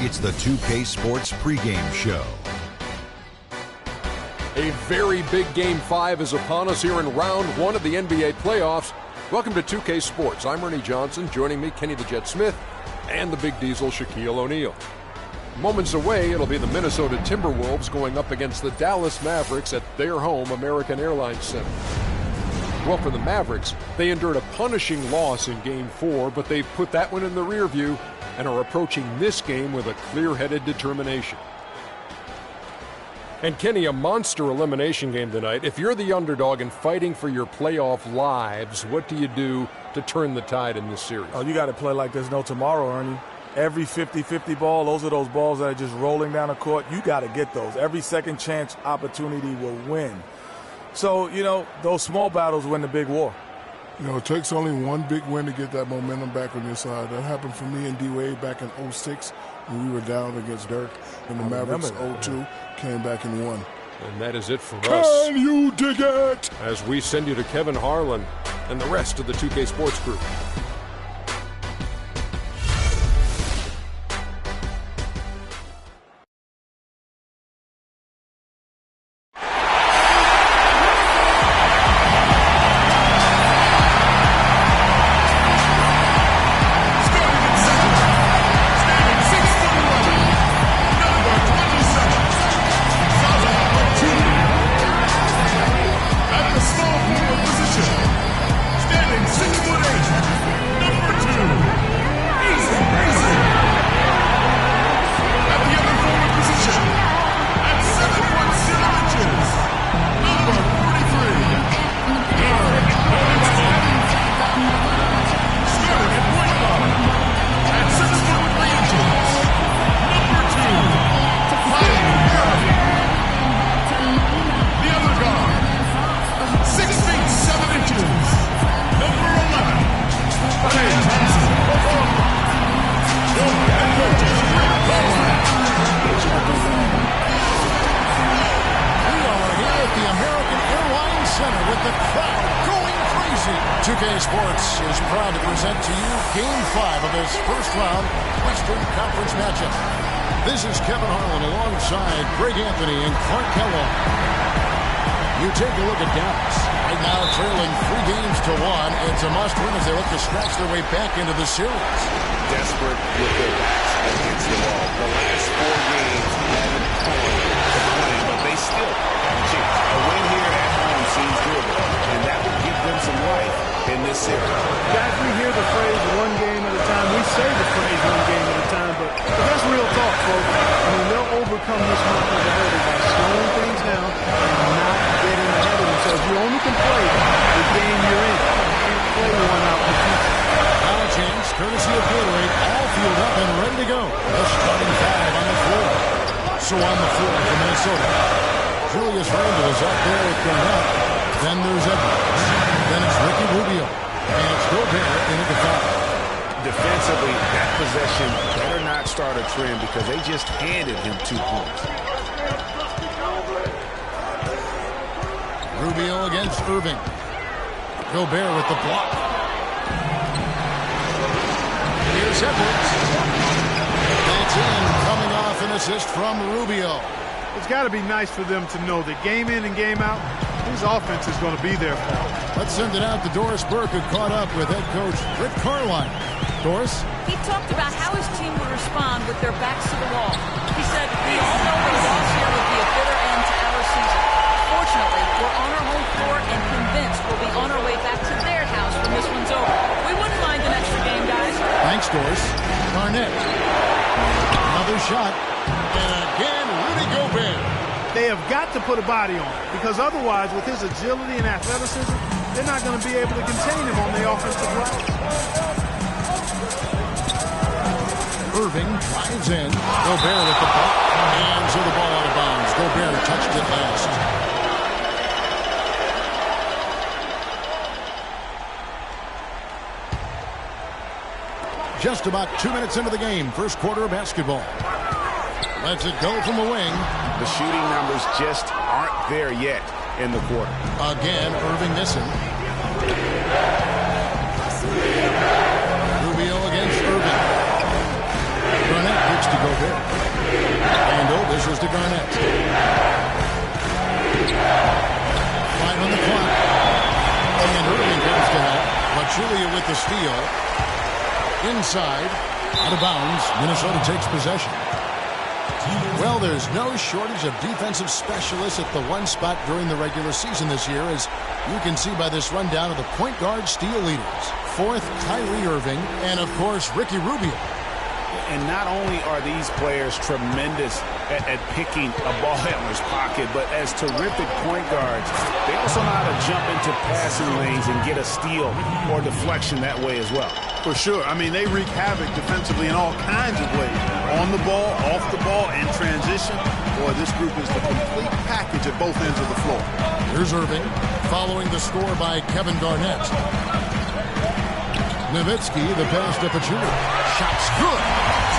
It's the 2K Sports pregame show. A very big Game 5 is upon us here in round one of the NBA playoffs. Welcome to 2K Sports. I'm Ernie Johnson. Joining me, Kenny the Jet Smith, and the Big Diesel, Shaquille O'Neal. Moments away, it'll be the Minnesota Timberwolves going up against the Dallas Mavericks at their home, American Airlines Center. Well, for the Mavericks, they endured a punishing loss in Game 4, but they've put that one in the rear view and are approaching this game with a clear-headed determination. And Kenny, a monster elimination game tonight. If you're the underdog and fighting for your playoff lives, what do you do to turn the tide in this series? Oh, you got to play like there's no tomorrow, Ernie. Every 50-50 ball, those are those balls that are just rolling down the court. You got to get those. Every second chance opportunity will win. So, those small battles win the big war. It takes only one big win to get that momentum back on your side. That happened for me and D-Wade back in 06 when we were down against Dirk. And the Mavericks 02 came back and won. And that is it for us. Can you dig it? As we send you to Kevin Harlan and the rest of the 2K Sports crew. Back into the series. Desperate with their backs against the wall. The last 4 games haven't fallen to plan, but they still have a chance. A win here at home seems doable, and that will give them some life in this series. Guys, we hear the phrase one game at a time. We say the phrase one game at a time, but that's real talk, folks. They'll overcome this mountain of a hurdle by slowing things down and not getting ahead of themselves. You only can play the game you're in. You can't play one out in the future. Chance, courtesy of Gatorade, all fueled up and ready to go. The starting 5 on the floor. So on the floor for Minnesota, Julius Randle is up there with Garnett. Then there's Edwards. Then it's Ricky Rubio. And it's Gobert into the foul. Defensively, that possession better not start a trend because they just handed him 2 points. Rubio against Irving. Gobert with the block. Here's Edwards. That's in, coming off an assist from Rubio. It's got to be nice for them to know that game in and game out, his offense is going to be there for them. Let's send it out to Doris Burke, who caught up with head coach Rick Carlisle. Doris? He talked about how his team would respond with their backs to the wall. He said, we all know a loss here would be a bitter end to our season. Fortunately, we're on our home floor and convinced we'll be on our way back to their house when this one's over. We wouldn't mind an extra game, guys. Thanks, Doris. Garnett. Another shot. And again, Rudy Gobert. They have got to put a body on him because otherwise, with his agility and athleticism, they're not going to be able to contain him on the offensive glass. Irving drives in. Gobert with the ball. And so the ball out of bounds. Gobert touched it last. Just about 2 minutes into the game. First quarter of basketball. Lets it go from the wing. The shooting numbers just aren't there yet in the quarter. Again, Irving missing. Rubio against Irving. Garnett gets to Gobert. Gobert. And this is to Garnett. 5 on the clock. And Irving comes to help. Pachulia with the steal. Inside. Out of bounds. Minnesota takes possession. Well, there's no shortage of defensive specialists at the one spot during the regular season this year, as you can see by this rundown of the point guard steal leaders. 4th, Kyrie Irving, and of course, Ricky Rubio. And not only are these players tremendous at picking a ball handler's pocket, but as terrific point guards, they also know how to jump into passing lanes and get a steal or deflection that way as well. For sure. I mean, they wreak havoc defensively in all kinds of ways. On the ball, off the ball, in transition. Boy, this group is the complete package at both ends of the floor. Here's Irving, following the score by Kevin Garnett. Nowitzki, the pass to Pachulia. Shot's good.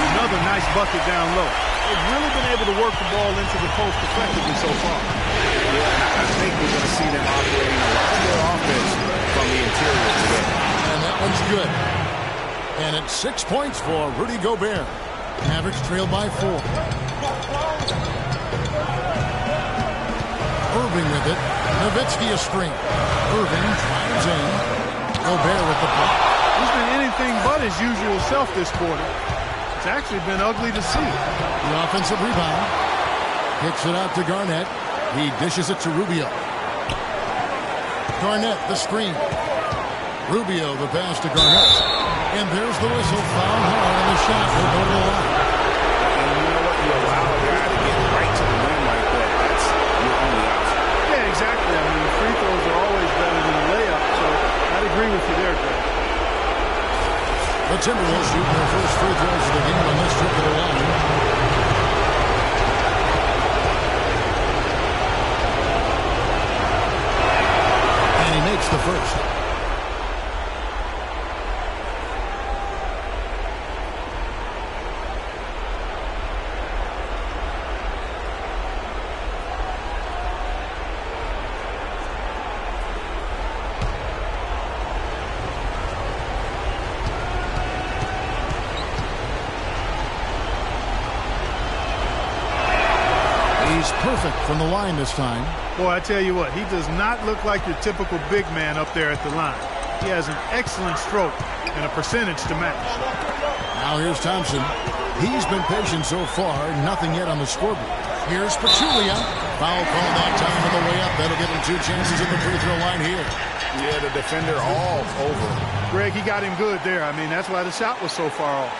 Another nice bucket down low. They've really been able to work the ball into the post effectively so far. Yeah, I think we're going to see them operating a lot of their offense from the interior today. And that one's good. And it's 6 points for Rudy Gobert. Mavericks trailed by 4. Irving with it. Nowitzki a screen. Irving drives in. Gobert with the block. He's been anything but his usual self this quarter. It's actually been ugly to see. The offensive rebound. Kicks it out to Garnett. He dishes it to Rubio. Garnett, the screen. Rubio, the pass to Garnett. And there's the whistle. Foul hard, and the shot will go to the line. And you know what? You allow a guy to get right to the rim like that. That's your only option. Yeah, exactly. I mean, free throws are always better than a layup, so I'd agree with you there, Greg. The Timberwolves shoot their first free throws of the game on this trip to the line. And he makes the first. Perfect from the line this time. Boy, I tell you what, he does not look like your typical big man up there at the line. He has an excellent stroke and a percentage to match. Now here's Thompson. He's been patient so far, nothing yet on the scoreboard. Here's Pachulia. Foul call that time on the way up. That'll give him 2 chances at the free throw line here. Yeah, the defender all over. Greg, he got him good there. I mean, that's why the shot was so far off.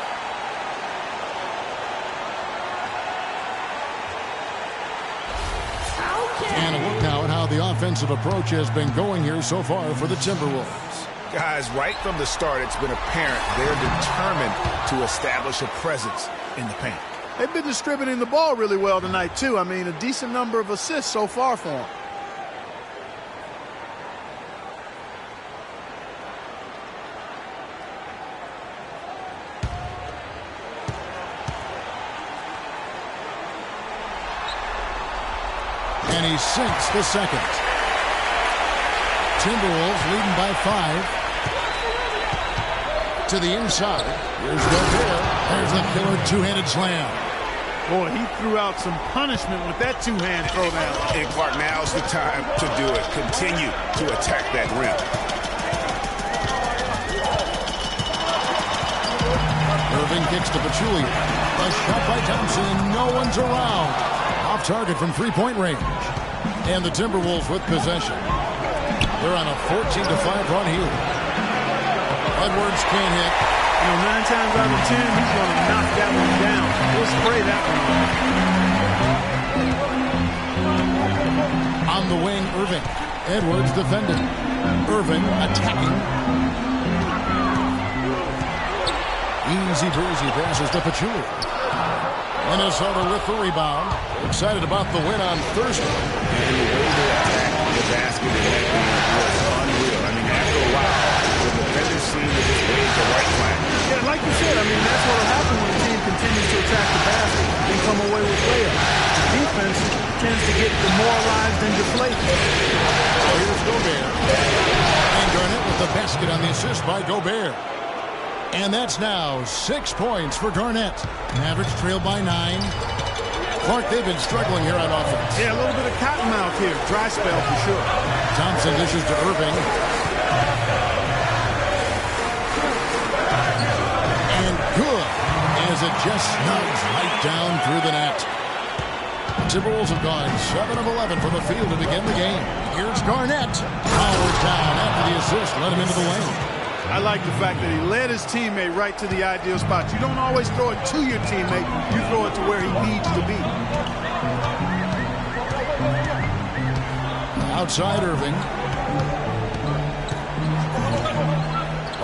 And a look now at how the offensive approach has been going here so far for the Timberwolves. Guys, right from the start, it's been apparent they're determined to establish a presence in the paint. They've been distributing the ball really well tonight, too. I mean, a decent number of assists so far for them. And he sinks the second. Timberwolves leading by 5. To the inside. Here's Gobert. There's the killer two-handed slam. Boy, he threw out some punishment with that two-hand throwdown. And Clark, now's the time to do it. Continue to attack that rim. Irving kicks to Pachulia. A shot by Thompson. No one's around. Off target from three-point range. And the Timberwolves with possession. They're on a 14-5 run here. Edwards can't hit. You know, 9 times out of 10, he's going to knock that one down. He'll spray that one. On the wing, Irving. Edwards defending. Irving attacking. Easy breezy passes to Pachulia. Minnesota with the rebound. Excited about the win on Thursday. And the way they attacked the basket in that game was unreal. I mean, after a while, the defenders seemed to just wave the right flag. Yeah, like you said, I mean, that's what will happen when the team continues to attack the basket and come away with layups. The defense tends to get demoralized and deflated. So here's Gobert. And Garnett with the basket on the assist by Gobert. And that's now 6 points for Garnett. Mavericks trail by 9. Clark, they've been struggling here on offense. Yeah, a little bit of cottonmouth here. Dry spell for sure. Thompson dishes to Irving. And good, as it just snugs right down through the net. The Timberwolves have gone 7 of 11 from the field to begin the game. Here's Garnett. Powered down after the assist. Let him into the lane. I like the fact that he led his teammate right to the ideal spot. You don't always throw it to your teammate. You throw it to where he needs to be. Outside Irving.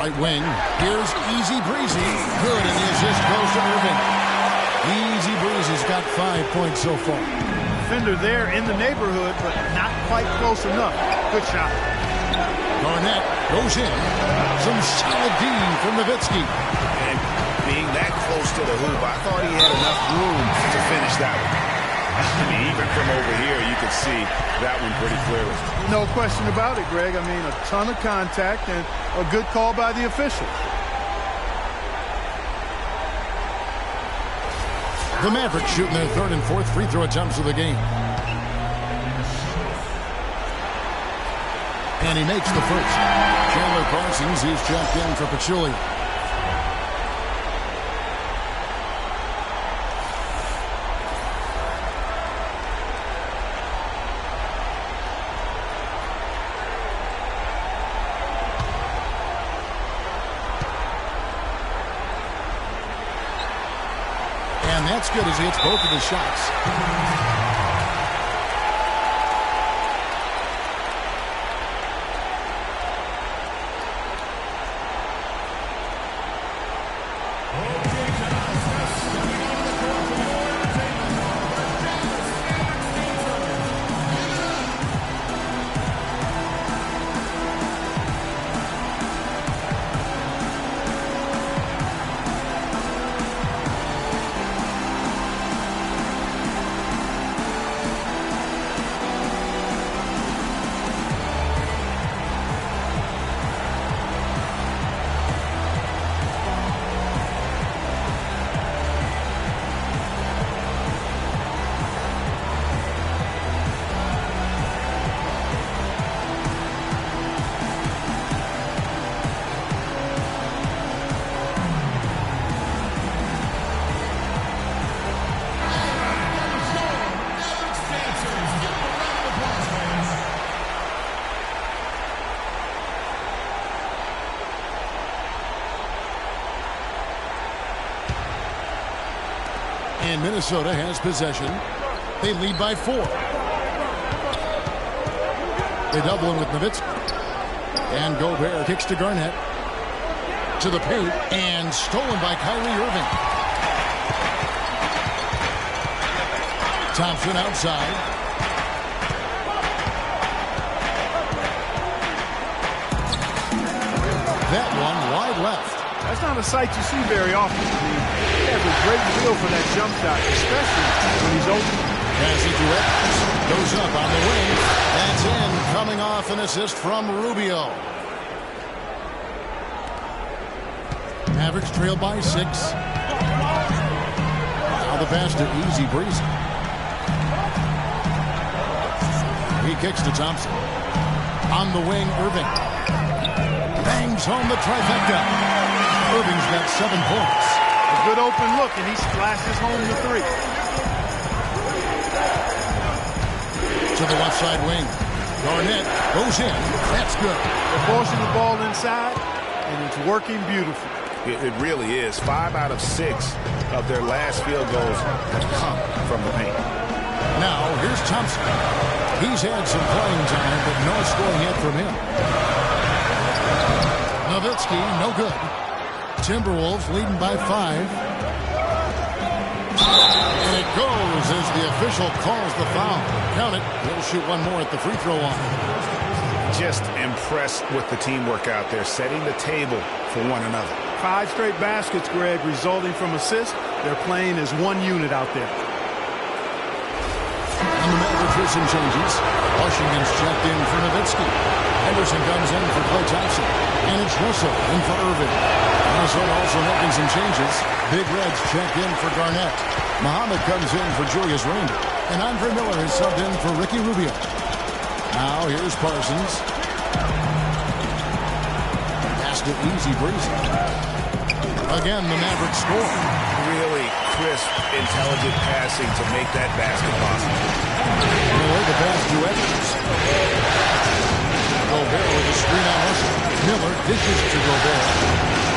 Right wing. Here's Easy Breezy. Good, and the assist goes to Irving. Easy Breezy's got 5 points so far. Defender there in the neighborhood, but not quite close enough. Good shot. Garnett goes in. Some solid D from Nowitzki. And being that close to the hoop, I thought he had enough room to finish that one. I mean, even from over here, you could see that one pretty clearly. No question about it, Greg. I mean, a ton of contact and a good call by the official. The Mavericks shooting their third and fourth free throw attempts of the game. And he makes the first. Chandler Parsons is checked in for Pachulia. And that's good as he hits both of his shots. And Minnesota has possession. They lead by 4. They double in with Nowitzki. And Gobert kicks to Garnett. To the paint. And stolen by Kyrie Irving. Thompson outside. That one wide left. That's not a sight you see very often. I mean, he has a great feel for that jump shot, especially when he's open. Passing to Edwards. Goes up on the wing. That's in. Coming off an assist from Rubio. Mavericks trail by 6. Now the pass to Easy Breezy. He kicks to Thompson. On the wing, Irving. Bangs home the trifecta. Irving's got 7 points. A good open look, and he splashes home the 3. To the left side wing. Garnett goes in. That's good. They're forcing the ball inside, and it's working beautifully. It really is. 5 out of 6 of their last field goals have come from the paint. Now, here's Thompson. He's had some playing time, but no scoring yet from him. Nowitzki, no good. Timberwolves leading by 5. And it goes as the official calls the foul. Count it. He'll shoot one more at the free throw line. Just impressed with the teamwork out there, setting the table for one another. 5 straight baskets, Greg, resulting from assists. They're playing as one unit out there. The the Mavericks with some changes. Washington's checked in for Nowitzki. Henderson comes in for Klay Thompson. And it's Russell in for Irving. Minnesota also making some changes. Big Reds check in for Garnett. Muhammad comes in for Julius Randle. And Andre Miller is subbed in for Ricky Rubio. Now here's Parsons. Passed it easy breezy. Again, the Mavericks score. Really crisp, intelligent passing to make that basket possible. Miller, the pass to Edwards. Gobert with a screen on Russell. Miller dishes to Gobert.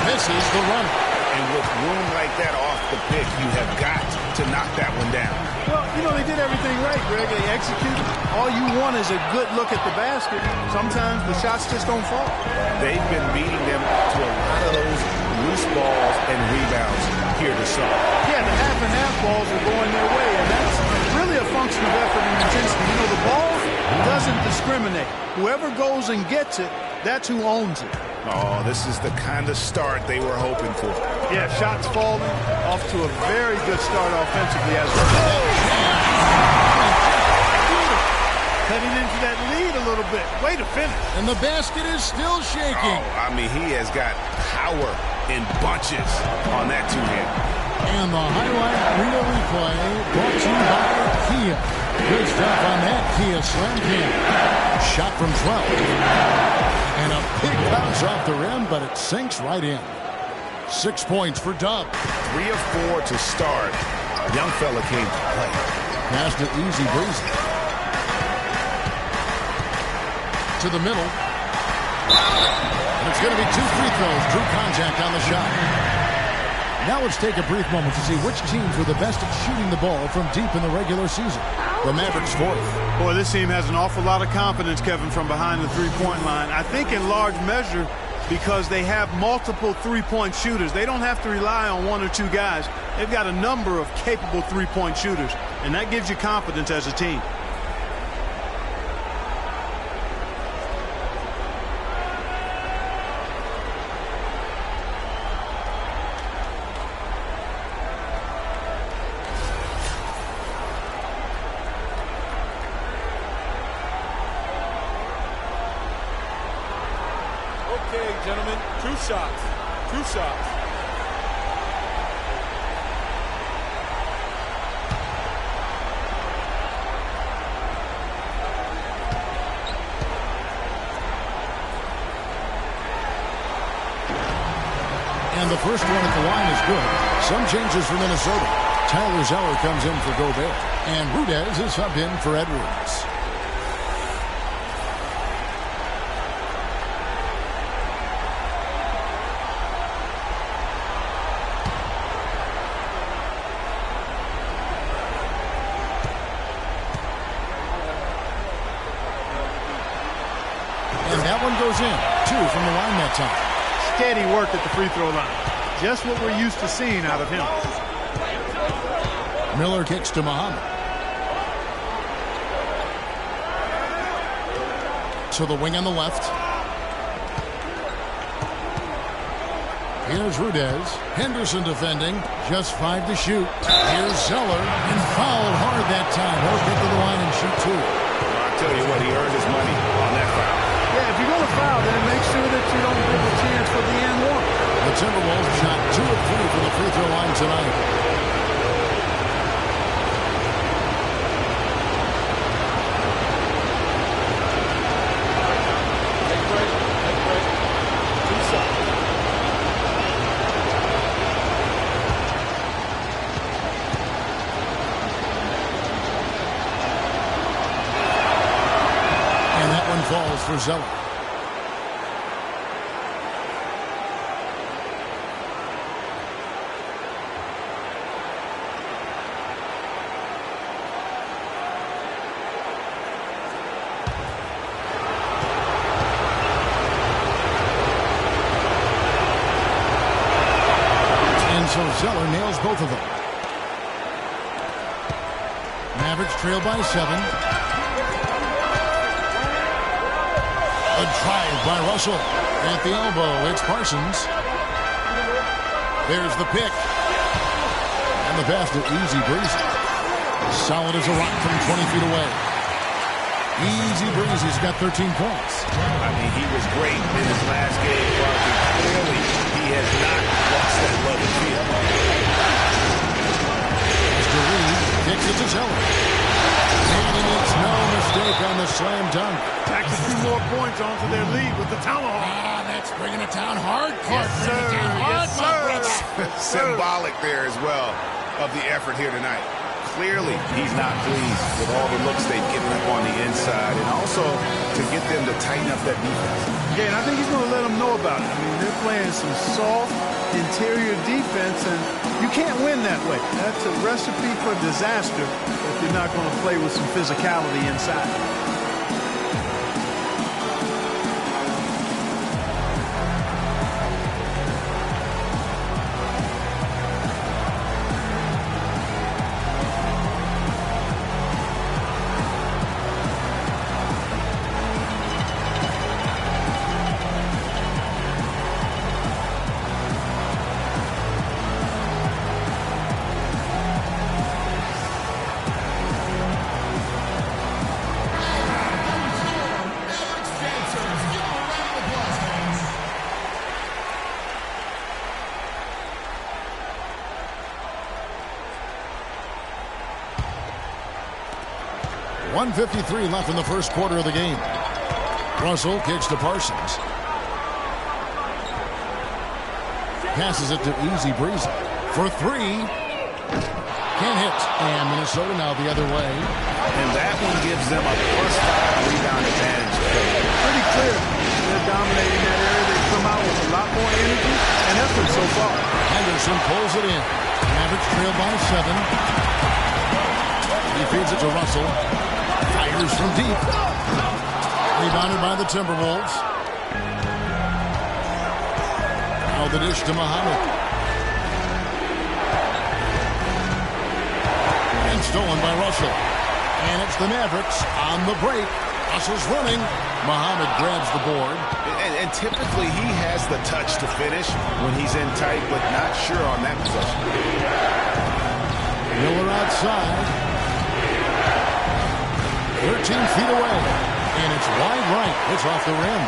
Misses the runner. And with room like that off the pick, you have got to knock that one down. Well, you know, they did everything right, Greg. They executed. All you want is a good look at the basket. Sometimes the shots just don't fall. They've been beating them to a lot of those loose balls and rebounds here to start. Yeah, the half and half balls are going their way, and that's really a function of effort and intensity. You know, the ball doesn't discriminate. Whoever goes and gets it, that's who owns it. Oh, this is the kind of start they were hoping for. Yeah, shots falling, off to a very good start offensively as well. Cutting into that lead a little bit. Way to finish. And the basket is still shaking. Oh, I mean, he has got power in bunches on that two-hand. And the highlight reel replay brought to you by Kia. Good stuff on that Kia Slam Cam. Shot from 12. And a big bounce off the rim, but it sinks right in. 6 points for Dub. 3 of 4 to start. Young fella came to play. Passed it easy breezy. To the middle. And it's going to be 2 free throws. Drew contact on the shot. Now let's take a brief moment to see which teams were the best at shooting the ball from deep in the regular season. The Mavericks fourth. Boy, this team has an awful lot of confidence, Kevin, from behind the three-point line. I think in large measure because they have multiple three-point shooters. They don't have to rely on 1 or 2 guys. They've got a number of capable three-point shooters, and that gives you confidence as a team. Gentlemen, 2 shots. 2 shots. And the first one at the line is good. Some changes for Minnesota. Tyler Zeller comes in for Gobert. And Rudez is subbed in for Edwards. Goes in. 2 from the line that time. Steady work at the free throw line. Just what we're used to seeing out of him. Miller kicks to Muhammad. To the wing on the left. Here's Rudez. Henderson defending. Just 5 to shoot. Here's Zeller. And fouled hard that time. He'll get to the line and shoot 2. I'll tell you what, he earned his money on that foul. Yeah, if you're going to foul, then make sure that you don't give a chance for the and 1. The Timberwolves shot 2 of 3 from the free throw line tonight. Falls for Zeller. And so Zeller nails both of them. Mavericks trail by 7. A drive by Russell. At the elbow, it's Parsons. There's the pick. And the basket, easy breezy. Solid as a rock from 20 feet away. Easy breezy. He's got 13 points. I mean, he was great in his last game, but clearly he has not lost that love and feel. Mr. Reed kicks it to Zeller. And it's no mistake on the slam dunk. Tack a few more points onto their lead with the tomahawk. That's bringing it down hard, Clark. Yes, sir. Yes, sir. Symbolic there as well of the effort here tonight. Clearly, he's not pleased with all the looks they've given up on the inside, and also to get them to tighten up that defense. Yeah, and I think he's going to let them know about it. I mean, they're playing some soft interior defense, and you can't win that way. That's a recipe for disaster if you're not going to play with some physicality inside. .153 left in the first quarter of the game. Russell kicks to Parsons. Passes it to Easy Breezy. For three. Can't hit. And Minnesota now the other way. And that one gives them a +5 rebound advantage. Pretty clear. They're dominating that area. They've come out with a lot more energy and effort so far. Henderson pulls it in. Mavericks trail by 7. He feeds it to Russell. Fires from deep. Rebounded by the Timberwolves. Now the dish to Muhammad. And stolen by Russell. And it's the Mavericks on the break. Russell's running. Muhammad grabs the board. And typically he has the touch to finish when he's in tight, but not sure on that possession. Miller outside. 13 feet away, and it's wide right. It's off the rim.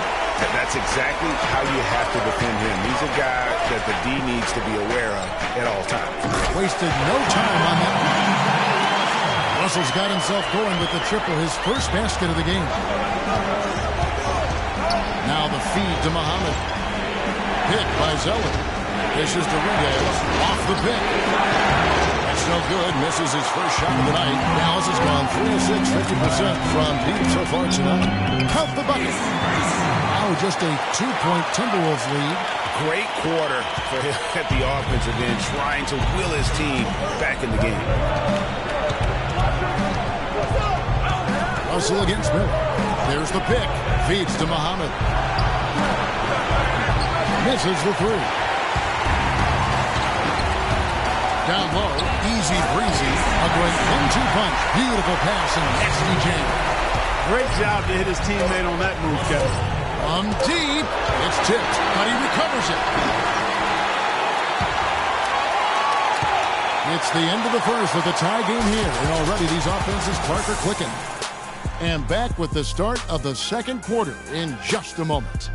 That's exactly how you have to defend him. He's a guy that the D needs to be aware of at all times. Wasted no time on that one. Russell's got himself going with the triple, his first basket of the game. Now the feed to Muhammad. Pick by Zeller. Dishes to Reyes. Off the pick. No good. Misses his first shot of the night. Dallas has gone 3 of 6, 50% from deep so far tonight. Count the bucket. Now just a 2-point Timberwolves lead. Great quarter for him at the offensive end, trying to will his team back in the game. Russell against Miller. There's the pick. Feeds to Muhammad. Misses the three. Down low, Easy Breezy, a great 1-2 punch. Beautiful pass and a nasty jam. Great job to hit his teammate on that move, Kevin. From deep, it's tipped, but he recovers it. It's the end of the first with a tie game here, and already these offenses, Clark, are clicking. And back with the start of the second quarter in just a moment.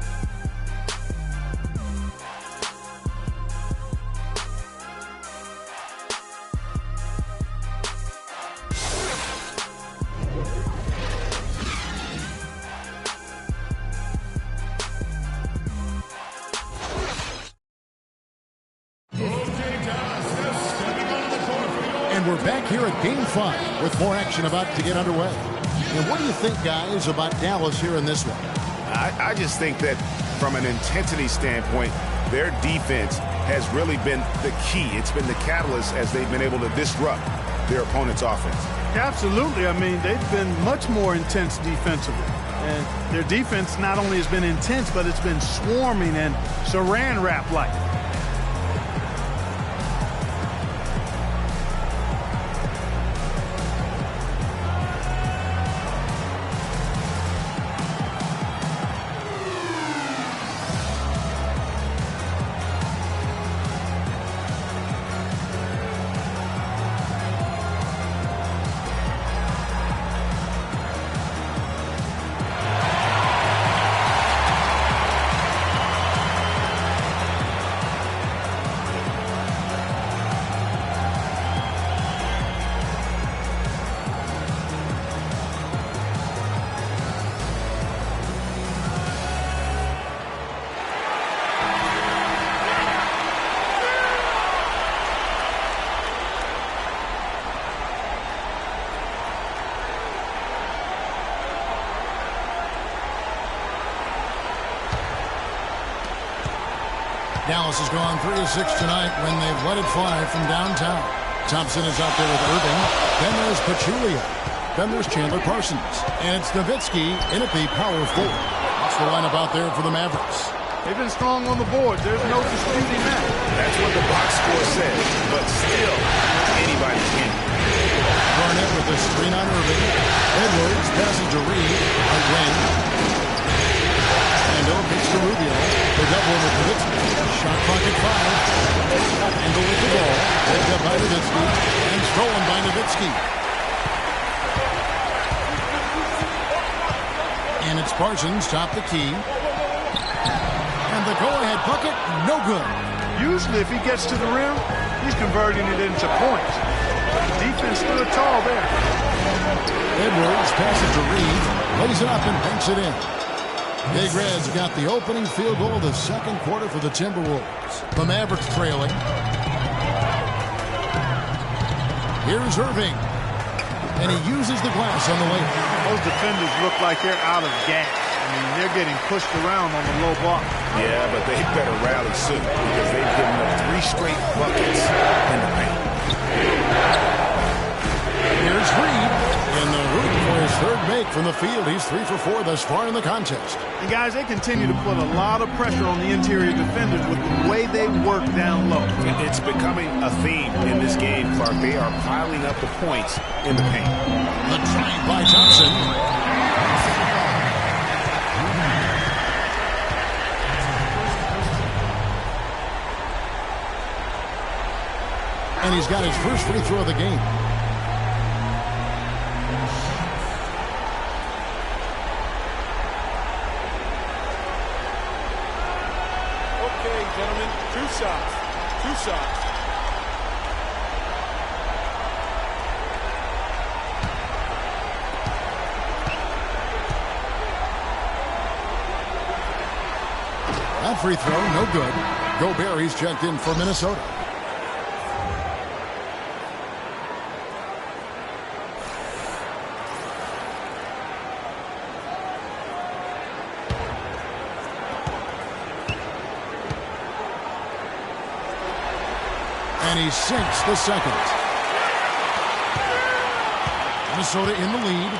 And we're back here at Game 5 with more action about to get underway. And what do you think, guys, about Dallas here in this one? I just think that from an intensity standpoint, their defense has really been the key. It's been the catalyst as they've been able to disrupt their opponent's offense. Absolutely. I mean, they've been much more intense defensively. And their defense not only has been intense, but it's been swarming and saran wrap-like. Dallas has gone 3 of 6 tonight when they've let it fly from downtown. Thompson is out there with Irving. Then there's Pachulia. Then there's Chandler Parsons. And it's Nowitzki in at the power forward. That's the lineup out there for the Mavericks. They've been strong on the board. There's no disputing that. That's what the box score says, but still, anybody's game. Garnett with the screen on Irving. Edwards passes to Reed. A wing. And pitch to Rubio. The double with Nowitzki. Shot clock at 5. Angle with the ball. Picked up by Nowitzki. And stolen by Nowitzki. And it's Parsons, top the key. And the go-ahead bucket, no good. Usually if he gets to the rim, he's converting it into points. Defense stood tall there. Edwards passes to Reed. Lays it up and banks it in. Big Red's got the opening field goal of the second quarter for the Timberwolves. The Mavericks trailing. Here's Irving. And he uses the glass on the way. Those defenders look like they're out of gas. I mean, they're getting pushed around on the low block. Yeah, but they better rally soon because they've given up 3 straight buckets in the paint. Here's Reed in the hoop for his third make from the field. He's 3 for 4 thus far in the contest. And guys, they continue to put a lot of pressure on the interior defenders with the way they work down low. It's becoming a theme in this game, Clark. They are piling up the points in the paint. The drive by Thompson. And he's got his first free throw of the game. Okay, gentlemen, 2 shots. 2 shots. That free throw, no good. Gobert, he's checked in for Minnesota. And he sinks the second. Minnesota in the lead.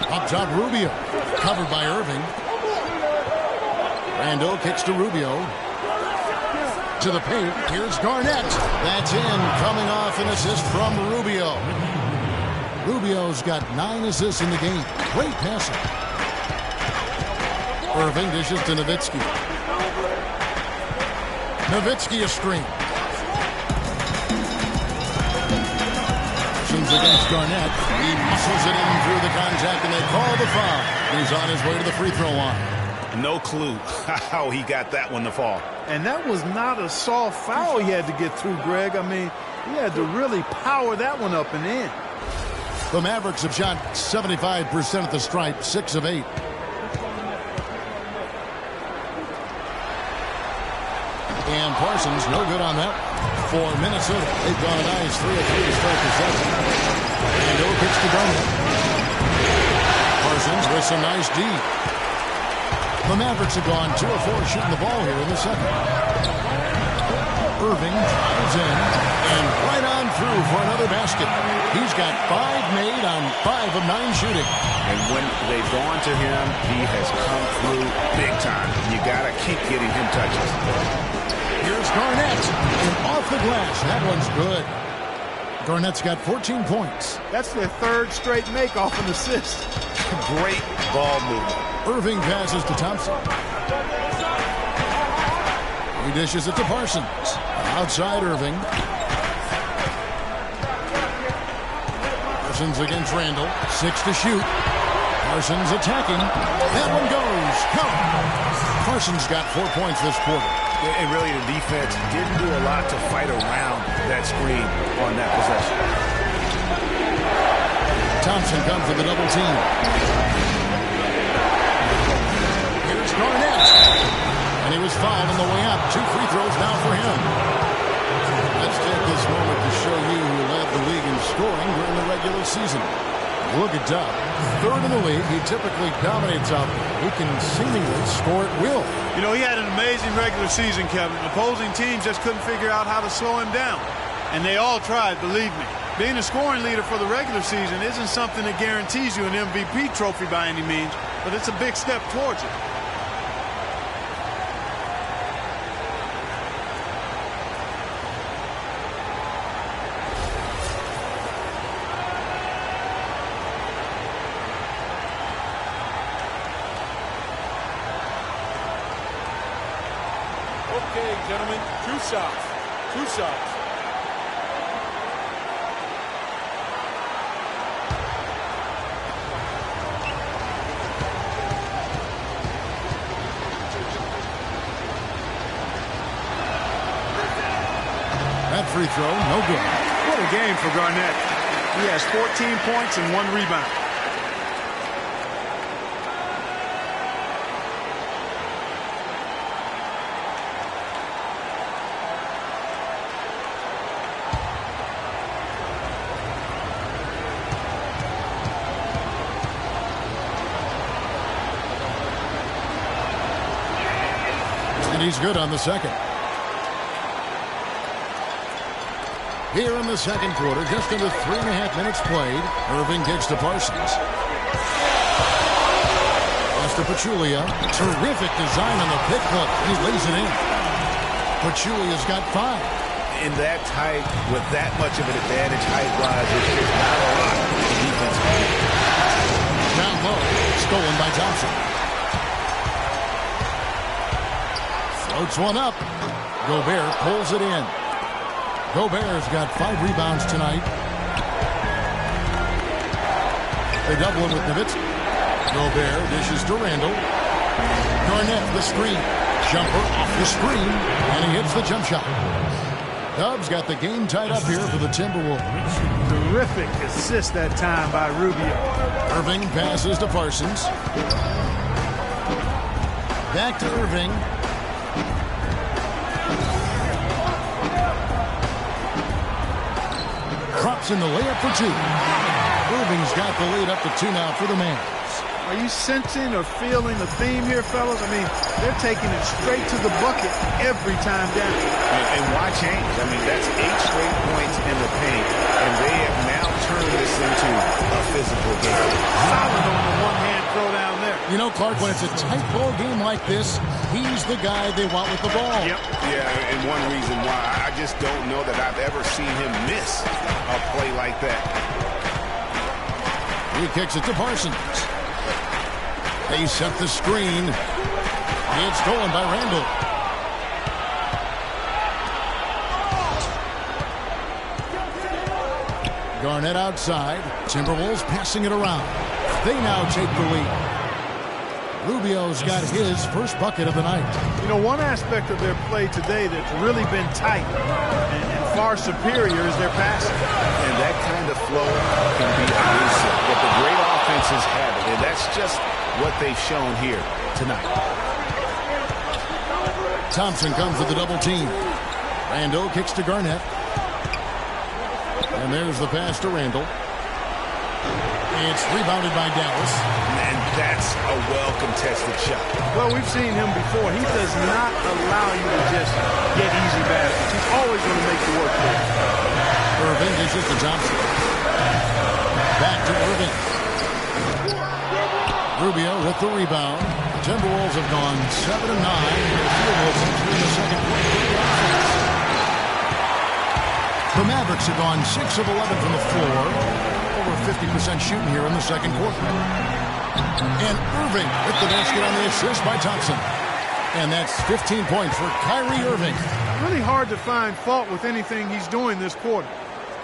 Up top, Rubio. Covered by Irving. Randall kicks to Rubio. To the paint. Here's Garnett. That's in. Coming off an assist from Rubio. Rubio's got 9 assists in the game. Great passing. Irving dishes to Nowitzki. Nowitzki a screen. Parsons against Garnett. He muscles it in through the contact, and they call the foul. He's on his way to the free throw line. No clue how he got that one to fall. And that was not a soft foul he had to get through, Greg. I mean, he had to really power that one up and in. The Mavericks have shot 75% at the stripe, 6 of 8. And Parsons, no good on that for Minnesota. They've gone a nice 3 of 3 to start the session. And no pitch to Garnett. Parsons with some nice D. The Mavericks have gone 2 of 4 shooting the ball here in the second. Irving drives in and right on through for another basket. He's got 5 made on 5 of 9 shooting. And when they've gone to him, he has come through big time. You got to keep getting him touches. Here's Garnett. And off the glass. That one's good. Garnett's got 14 points. That's their 3rd straight make off an assist. Great ball movement. Irving passes to Thompson. He dishes it to Parsons. Outside Irving. Parsons against Randall. 6 to shoot. Parsons attacking. That one goes. Count. Parsons got 4 points this quarter. And really the defense didn't do a lot to fight around that screen on that possession. Thompson comes with a double team. Here's Garnett. And he was fouled on the way up. 2 free throws now for him. Let's take this moment to show you who led the league in scoring during the regular season. Look at Dub. Third in the league. He typically dominates out there. He can seemingly score at will. You know, he had an amazing regular season, Kevin. Opposing teams just couldn't figure out how to slow him down. And they all tried, believe me. Being a scoring leader for the regular season isn't something that guarantees you an MVP trophy by any means, but it's a big step towards it. Okay, gentlemen, 2 shots. 2 shots. That free throw, no good. What a game for Garnett. He has 14 points and 1 rebound. And he's good on the second. Here in the second quarter, just under 3.5 minutes played, Irving kicks to Parsons. Pass to Pachulia. Terrific design on the pick hook. He lays it in. Pachulia's got 5. In that tight, with that much of an advantage height-wise, it's just not a lot of defense. Down low, stolen by Thompson. Floats one up. Gobert pulls it in. Gobert's got 5 rebounds tonight. They double him with Nowitzki. Gobert dishes to Randall. Garnett, the screen. Jumper off the screen, and he hits the jump shot. Dubs got the game tied up here for the Timberwolves. Terrific assist that time by Rubio. Irving passes to Parsons. Back to Irving. Drops in the layup for 2. Irving's got the lead up to 2 now for the Mavs. Are you sensing or feeling the theme here, fellas? I mean, they're taking it straight to the bucket every time down. And why change? I mean, that's 8 straight points in the paint, and they have now turned this into a physical game. Solid on the one-hand throw down there. You know, Clark, when it's a tight ball game like this, he's the guy they want with the ball. Yep. Yeah, and one reason why, I just don't know that I've ever seen him miss a play like that. He kicks it to Parsons. They set the screen. It's stolen by Randall. Garnett outside. Timberwolves passing it around. They now take the lead. Rubio's got his first bucket of the night. You know, one aspect of their play today that's really been tight and far superior is their passing. And that kind of flow can be elusive, but the great offenses have it, and that's just what they've shown here tonight. Thompson comes with the double team. Randall kicks to Garnett. And there's the pass to Randall. It's rebounded by Dallas. And that's a well-contested shot. Well, we've seen him before. He does not allow you to just get easy baskets. He's always going to make you work for it. Irving dishes to Thompson. Back to Irving. Rubio with the rebound. The Timberwolves have gone 7-9. Their field goals in the second quarter. The Mavericks have gone 6 of 11 from the floor. Over 50% shooting here in the second quarter. And Irving with the basket on the assist by Thompson. And that's 15 points for Kyrie Irving. Really hard to find fault with anything he's doing this quarter,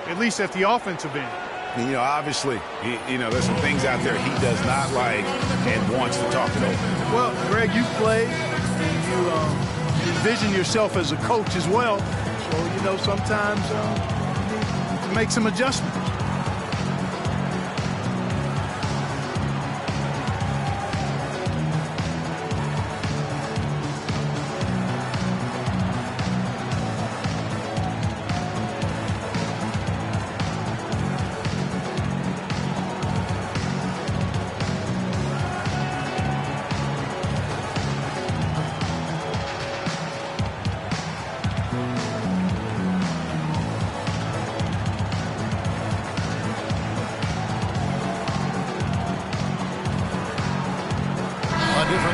at least at the offensive end. And, you know, obviously, there's some things out there he does not like and wants to talk it over. Well, Greg, you've played and you envision yourself as a coach as well. So, sometimes you need to make some adjustments.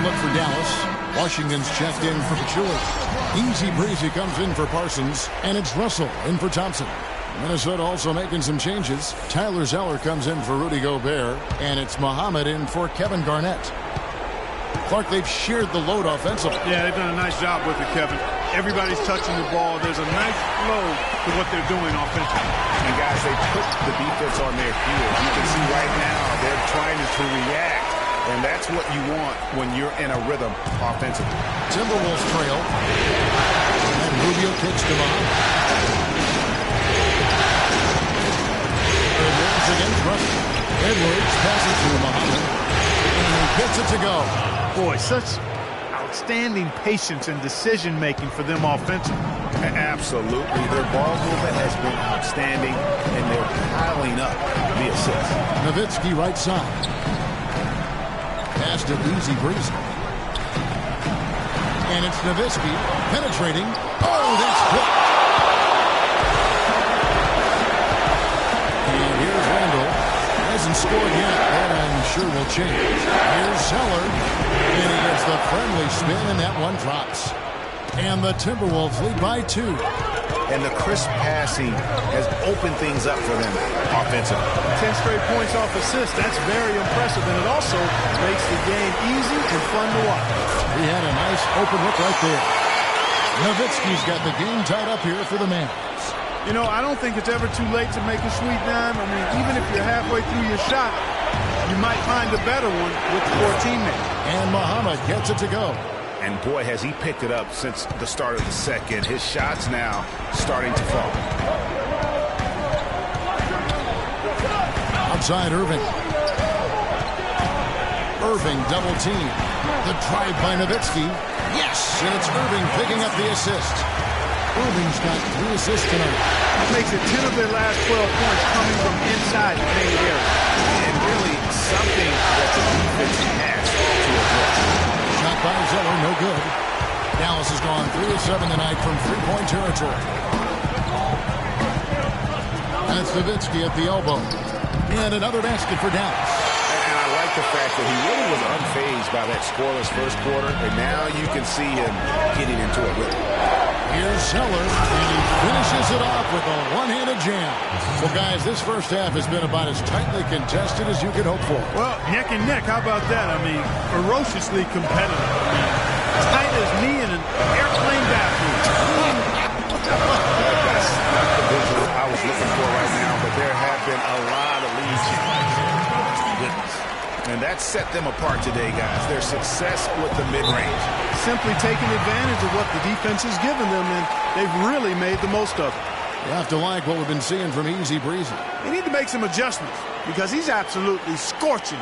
look for Dallas. Washington's checked in for Pachulia. Easy Breezy comes in for Parsons, and it's Russell in for Thompson. Minnesota also making some changes. Tyler Zeller comes in for Rudy Gobert, and it's Muhammad in for Kevin Garnett. Clark, they've shared the load offensively. Yeah, they've done a nice job with it, Kevin. Everybody's touching the ball. There's a nice flow to what they're doing offensively. And, guys, they put the defense on their heels. You can see right now they're trying to react, and that's what you want when you're in a rhythm offensively. Timberwolves trail, and Rubio kicks to Muhammad. Edwards against Russell. Edwards passes to Muhammad, and he gets it to go. Boy, such outstanding patience and decision-making for them offensively. Absolutely. Their ball movement has been outstanding, and they're piling up the assists. Nowitzki right side. Pass to Easy Breezy. And it's Nowitzki penetrating. Oh, that's quick. And here's Randall. Hasn't scored yet. That I'm sure will change. Here's Zeller. And he gets the friendly spin, and that one drops. And the Timberwolves lead by 2. And the crisp passing has opened things up for them offensively. 10 straight points off assists. That's very impressive, and it also makes the game easy and fun to watch. He had a nice open look right there. Nowitzki's got the game tied up here for the Mavs. You know, I don't think it's ever too late to make a sweet dime. I mean, even if you're halfway through your shot, you might find a better one with your teammate. And Muhammad gets it to go. And boy, has he picked it up since the start of the second. His shots now starting to fall. Outside Irving. Irving double team. The drive by Nowitzki. Yes, and it's Irving picking up the assist. Irving's got 3 assists tonight. That makes it 10 of their last 12 points coming from inside the paint area. And really something that the defense has to address. Shot by Zeller, no good. Dallas has gone 3 of 7 tonight from three-point territory. And it's Nowitzki at the elbow. And another basket for Dallas. And I like the fact that he really was unfazed by that scoreless first quarter, and now you can see him getting into a rhythm. Here's Zeller, and he finishes it off with a one-handed jam. Well, guys, this first half has been about as tightly contested as you could hope for. Well, neck and neck, how about that? I mean, ferociously competitive. Tight as me in an airplane bathroom. That's not the visual I was looking for right now, but there have been a lot of lead changes. Goodness. And that set them apart today, guys. Their success with the mid-range. Simply taking advantage of what the defense has given them, and they've really made the most of it. You have to like what we've been seeing from Easy Breezy. They need to make some adjustments because he's absolutely scorching.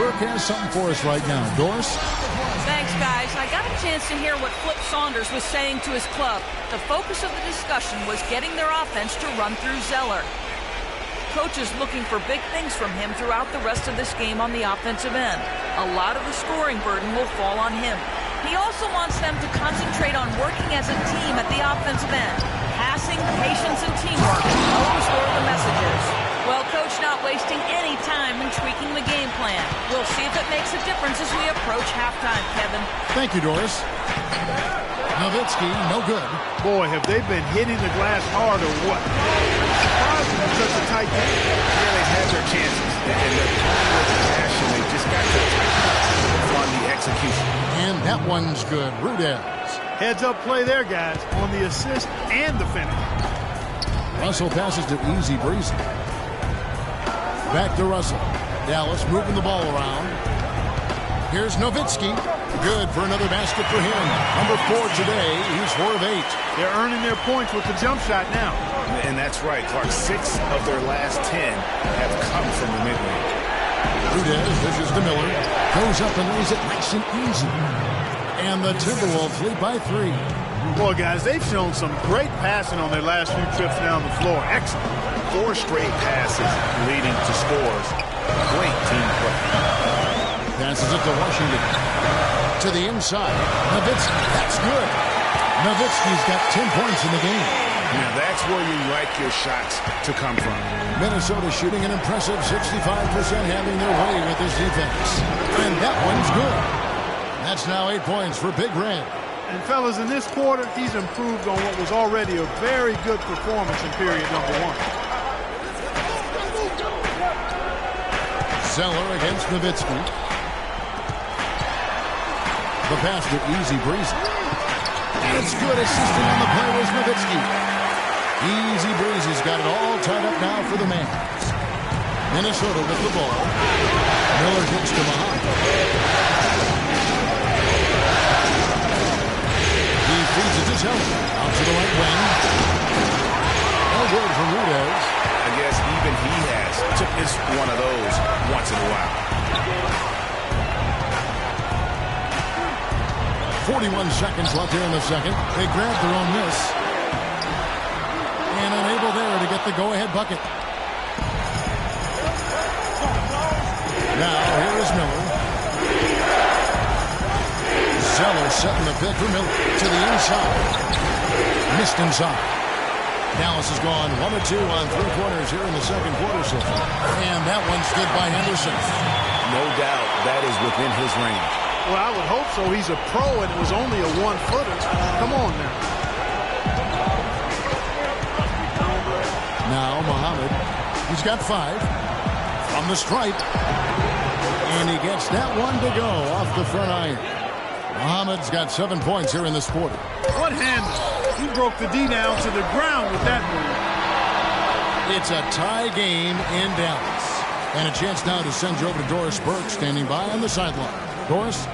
Brooke has something for us right now. Doris? Thanks, guys. I got a chance to hear what Flip Saunders was saying to his club. The focus of the discussion was getting their offense to run through Zeller. Coach is looking for big things from him throughout the rest of this game on the offensive end. A lot of the scoring burden will fall on him. He also wants them to concentrate on working as a team at the offensive end. Passing, patience, and teamwork. Those were the messages. Well, Coach not wasting any time in tweaking the game plan. We'll see if it makes a difference as we approach halftime, Kevin. Thank you, Doris. Nowitzki, no good. Boy, have they been hitting the glass hard or what? Surprising in such a tight game. Yeah, they've had their chances, and they're playing with passion. They just got to tighten up on the execution. And that one's good. Rudez. Heads-up play there, guys, on the assist and the finish. Russell passes to Easy Breezy. Back to Russell. Dallas moving the ball around. Here's Nowitzki. Good for another basket for him. Number 4 today. He's 4 of 8. They're earning their points with the jump shot now. And that's right, Clark. 6 of their last 10 have come from the mid-range. Rudez dishes to Miller. Goes up and lays it nice and easy. And the Timberwolves lead by 3. Boy, guys, they've shown some great passing on their last few trips down the floor. Excellent. 4 straight passes leading to scores. Great team play. Passes it to Washington. To the inside. Nowitzki. That's good. Nowitzki's got 10 points in the game. Now that's where you like your shots to come from. Minnesota shooting an impressive 65%, having their way with this defense. And that one's good. That's now 8 points for Big Red. And fellas, in this quarter, he's improved on what was already a very good performance in period number 1. Zeller against Nowitzki. The pass to Easy Breezy. And it's good. Assisting on the play was Nowitzki. Easy Breezy's got it all tied up now for the Mavs. Minnesota with the ball. Miller gets to Muhammad. He feeds it to Zeller. Out to the right wing. No good from Rudez. I guess even he has to miss one of those once in a while. 41 seconds left here in the second. They grabbed their own miss. And unable there to get the go-ahead bucket. Now, here is Miller. Zeller setting the pick for Miller to the inside. Missed inside. Dallas has gone 1 of 2 on 3 quarters here in the second quarter so far. And that one's good by Henderson. No doubt that is within his range. Well, I would hope so. He's a pro, and it was only a 1-footer. Come on now. Now, Muhammad. He's got 5 from the stripe. And he gets that one to go off the front iron. Muhammad's got 7 points here in this quarter. What handle? He broke the D down to the ground with that move. It's a tie game in Dallas. And a chance now to send you over to Doris Burke, standing by on the sideline. Doris?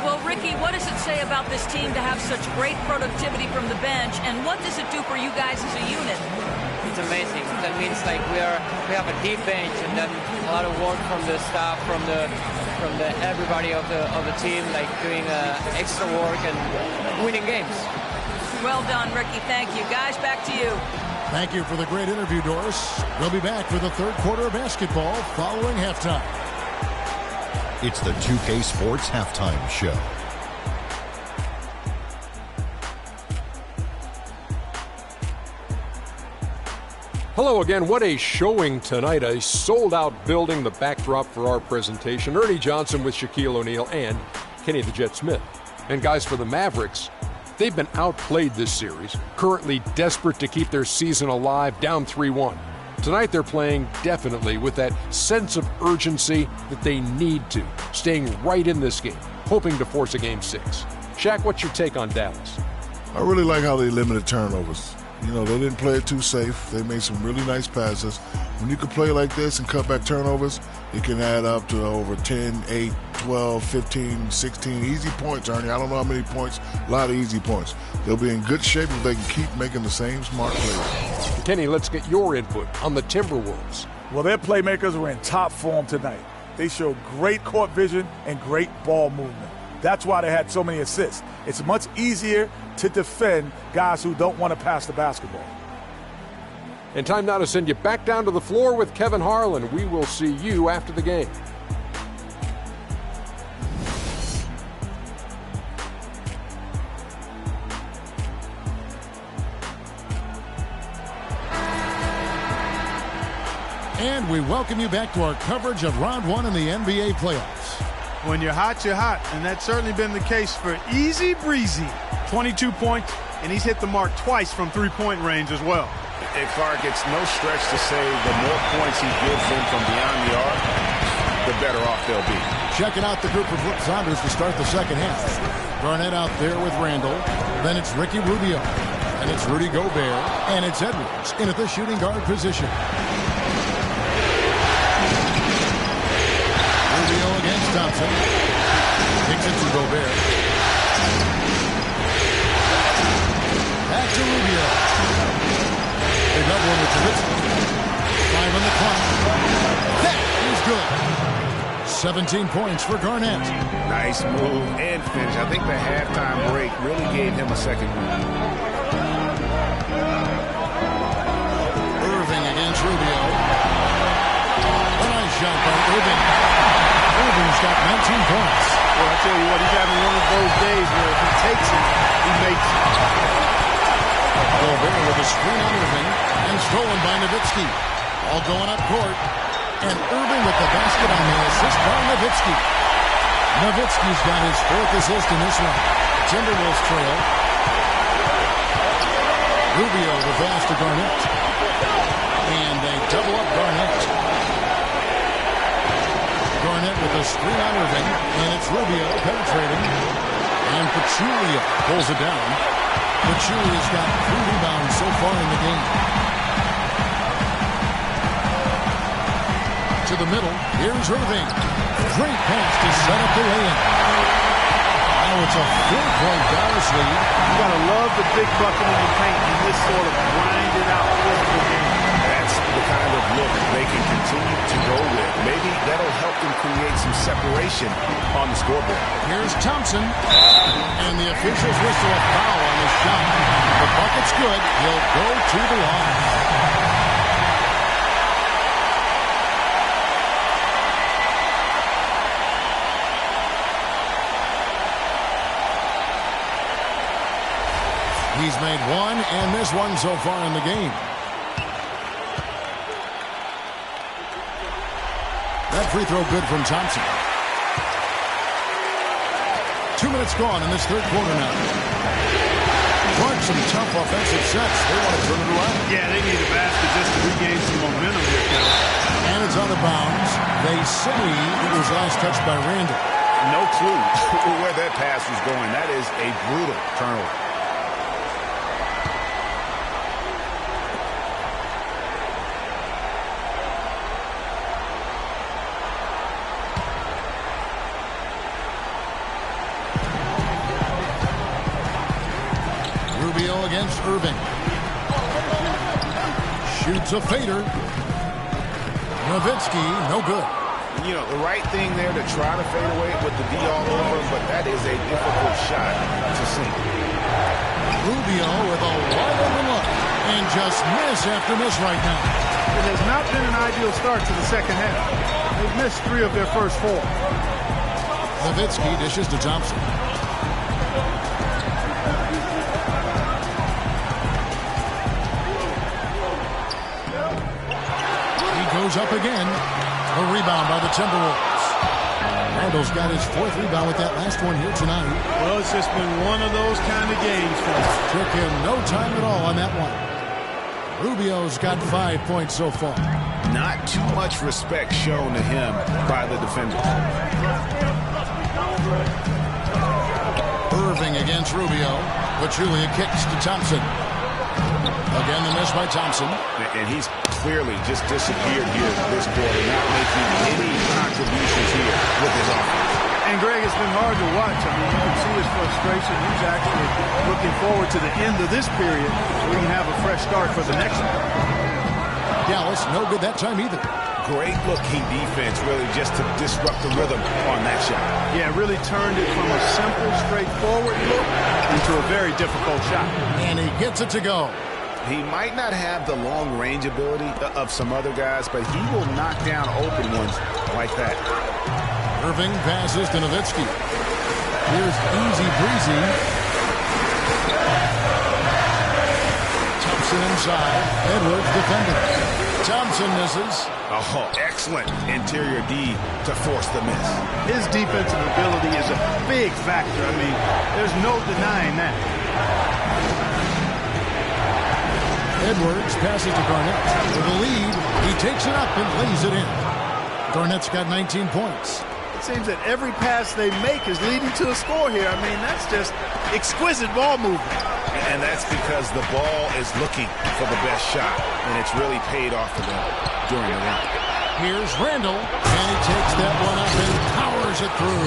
Well, Ricky, what does it say about this team to have such great productivity from the bench, and what does it do for you guys as a unit? It's amazing. That means like we have a deep bench, and then a lot of work from the staff, from the everybody of the team, like doing extra work and winning games. Well done, Ricky. Thank you. Guys, back to you. Thank you for the great interview, Doris. We'll be back for the third quarter of basketball following halftime. It's the 2K Sports Halftime Show. Hello again. What a showing tonight. A sold-out building, the backdrop for our presentation. Ernie Johnson with Shaquille O'Neal and Kenny the Jet Smith. And guys, for the Mavericks, they've been outplayed this series, currently desperate to keep their season alive, down 3-1. Tonight they're playing definitely with that sense of urgency that they need to, staying right in this game, hoping to force a Game 6. Shaq, what's your take on Dallas? I really like how they limited turnovers. You know, they didn't play it too safe. They made some really nice passes. When you can play like this and cut back turnovers, it can add up to over 10, 8, 12, 15, 16 easy points, Ernie. I don't know how many points, a lot of easy points. They'll be in good shape if they can keep making the same smart plays. Kenny, let's get your input on the Timberwolves. Well, their playmakers were in top form tonight. They showed great court vision and great ball movement. That's why they had so many assists. It's much easier to defend guys who don't want to pass the basketball. And time now to send you back down to the floor with Kevin Harlan. We will see you after the game. And we welcome you back to our coverage of Round 1 in the NBA playoffs. When you're hot, and that's certainly been the case for Easy Breezy. 22 points, and he's hit the mark twice from three-point range as well. And Clark, it's no stretch to say the more points he gives them from beyond the arc, the better off they'll be. Checking out the group of Flip Saunders to start the second half. Garnett out there with Randall. Then it's Ricky Rubio. And it's Rudy Gobert. And it's Edwards in at the shooting guard position. against Thompson. Kicks it to Gobert. Back to Rubio. They double him with Nowitzki. 5 on the clock. That is good. 17 points for Garnett. Nice move and finish. I think the halftime break really gave him a second move. Irving against Rubio. A nice shot by Irving. Irving's got 19 points. Well, I tell you what, he's having one of those days where if he takes it, he makes it. Gobert with a screen on Irving and stolen by Nowitzki. All going up court. And Irving with the basket on the assist by Nowitzki. Nowitzki's got his 4th assist in this one. Timberwolves trail. Rubio the pass to Garnett. And they double up Garnett. Garnett with a screen on Irving. And it's Rubio penetrating. And Pachulia pulls it down. Pachulia's got 3 rebounds so far in the game. To the middle. Here's Irving. Great pass to set up the lay-in. Now it's a 4-point Dallas lead. You got to love the big bucket in the paint and this sort of grinded out physical game. That's the kind of look they can continue to go with. Maybe that'll help them create some separation on the scoreboard. Here's Thompson. And the officials whistle a foul on this shot. The bucket's good. He'll go to the line. He's made 1 and missed 1 so far in the game. That free throw good from Thompson. 2 minutes gone in this third quarter now. Clark, some tough offensive sets. They want to turn it around. Yeah, they need a basket just to regain some momentum here, Cal. And it's out of bounds. They say it was last touched by Randall. No clue where that pass was going. That is a brutal turnover. Against Irving. Shoots a fader. Nowitzki, no good. You know, the right thing there to try to fade away with the D all over, but that is a difficult shot to sink. Rubio with a wide open look. And just miss after miss right now. It has not been an ideal start to the second half. They've missed 3 of their first 4. Nowitzki dishes to Thompson. Goes up again. A rebound by the Timberwolves. Randall's got his 4th rebound with that last one here tonight. Well, it's just been one of those kind of games for him. Took him no time at all on that one. Rubio's got 5 points so far. Not too much respect shown to him by the defender. Irving against Rubio. Pachulia kicks to Thompson. Again, the miss by Thompson. And he's clearly just disappeared here this quarter, not making any contributions here with his offense. And, Greg, it's been hard to watch. I mean, you can see his frustration. He's actually looking forward to the end of this period so we can have a fresh start for the next one. Dallas, no good that time either. Great looking defense, really, just to disrupt the rhythm on that shot. Yeah, really turned it from a simple, straightforward look into a very difficult shot. And he gets it to go. He might not have the long-range ability of some other guys, but he will knock down open ones like that. Irving passes to Nowitzki. Here's easy breezy. Thompson inside. Edwards defending. Thompson misses. Oh, excellent interior D to force the miss. His defensive ability is a big factor. I mean, there's no denying that. Edwards passes to Garnett. With the lead, he takes it up and lays it in. Garnett's got 19 points. It seems that every pass they make is leading to a score here. I mean, that's just exquisite ball movement. And that's because the ball is looking for the best shot, and it's really paid off for them during the run. Here's Randall, and he takes that one up and powers fires it through.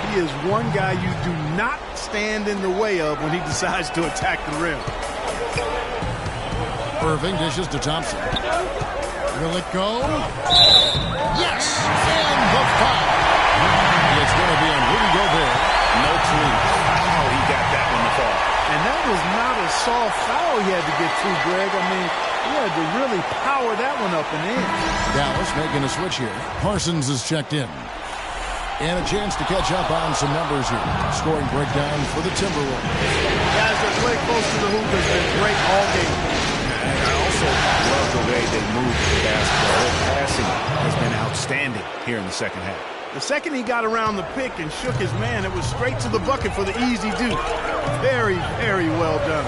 He is one guy you do not stand in the way of when he decides to attack the rim. Irving dishes to Thompson. Will it go? Yes! And the foul. It's going to be on Rudy Gobert. No clue how he got that one to fall. And that was not a soft foul he had to get to, Greg. I mean, he had to really power that one up and in. Dallas making a switch here. Parsons is checked in. And a chance to catch up on some numbers here. Scoring breakdown for the Timberwolves. Guys that play close to the hoop has been great all game. And I also love the way they move the basketball. Their passing has been outstanding here in the second half. The second he got around the pick and shook his man, it was straight to the bucket for the easy deuce. Very, very well done.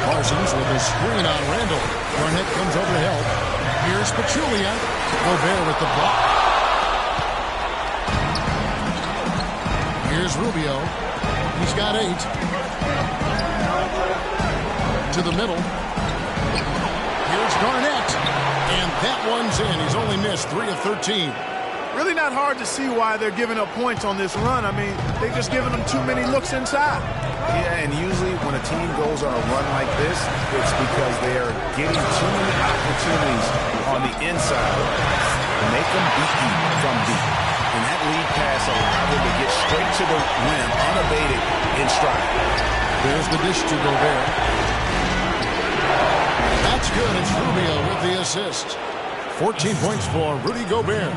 Parsons with a screen on Randall. Garnett comes over to help. Here's Pachulia. Gobert with the block. Here's Rubio. He's got 8. To the middle. Here's Garnett. And that one's in. He's only missed 3 of 13. Really not hard to see why they're giving up points on this run. I mean, they're just giving them too many looks inside. Yeah, and usually when a team goes on a run like this, it's because they are getting too many opportunities on the inside to make them beat you from deep. And that lead pass allowed them to get straight to the rim, unabated in stride. There's the dish to Gobert. That's good. It's Rubio with the assist. 14 points for Rudy Gobert.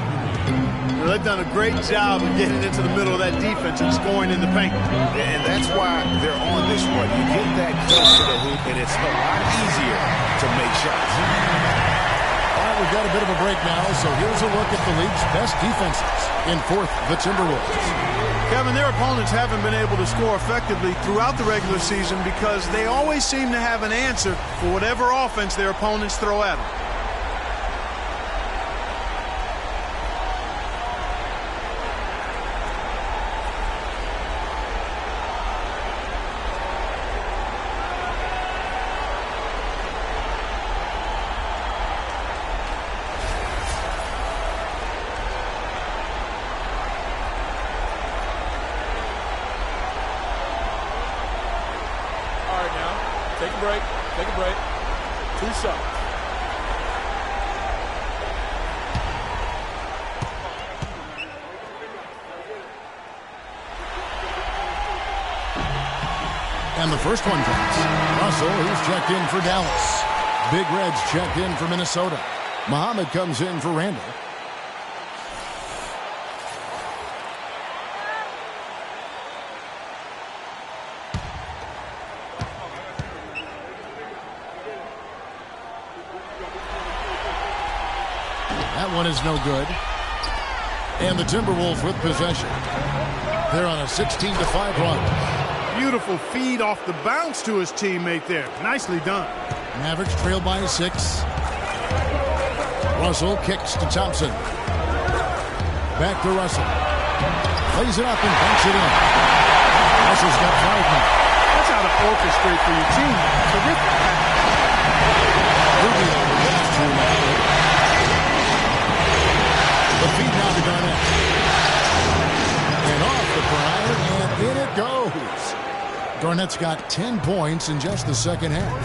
Well, they've done a great job of getting into the middle of that defense and scoring in the paint. And that's why they're on this run. You get that close to the hoop, and it's a lot easier to make shots. All right, we've got a bit of a break now, so here's a look at the league's best defenses. In fourth, the Timberwolves. Kevin, their opponents haven't been able to score effectively throughout the regular season because they always seem to have an answer for whatever offense their opponents throw at them. Take a break. 2 shots. And the first one comes. Russell, who's checked in for Dallas. Big Red's checked in for Minnesota. Muhammad comes in for Randall. That one is no good. And the Timberwolves with possession. They're on a 16-5 run. Beautiful feed off the bounce to his teammate there. Nicely done. Mavericks trail by 6. Russell kicks to Thompson. Back to Russell. Plays it up and banks it in. Russell's got 5 now. That's how to orchestrate for your team. Terrific. Rubio with the last 2 now. The feed now to Garnett. And off the perimeter, and in it goes. Garnett's got 10 points in just the second half.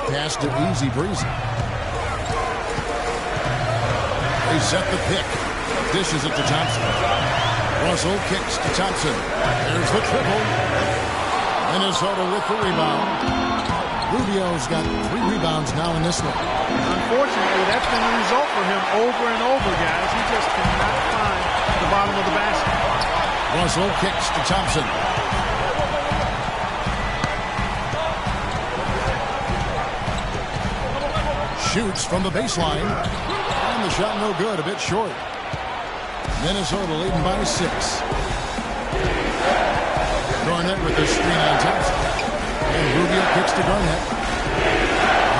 Pass to Easy Breezy. They set the pick. Dishes it to Thompson. Russell kicks to Thompson. There's the triple. Minnesota with the rebound. Rubio's got 3 rebounds now in this one. Unfortunately, that's been the result for him over and over, guys. He just cannot find the bottom of the basket. Russell kicks to Thompson. Shoots from the baseline. And the shot no good, a bit short. Minnesota leading by 6. Garnett with the screen on Thompson. And Rubio kicks to Garnett.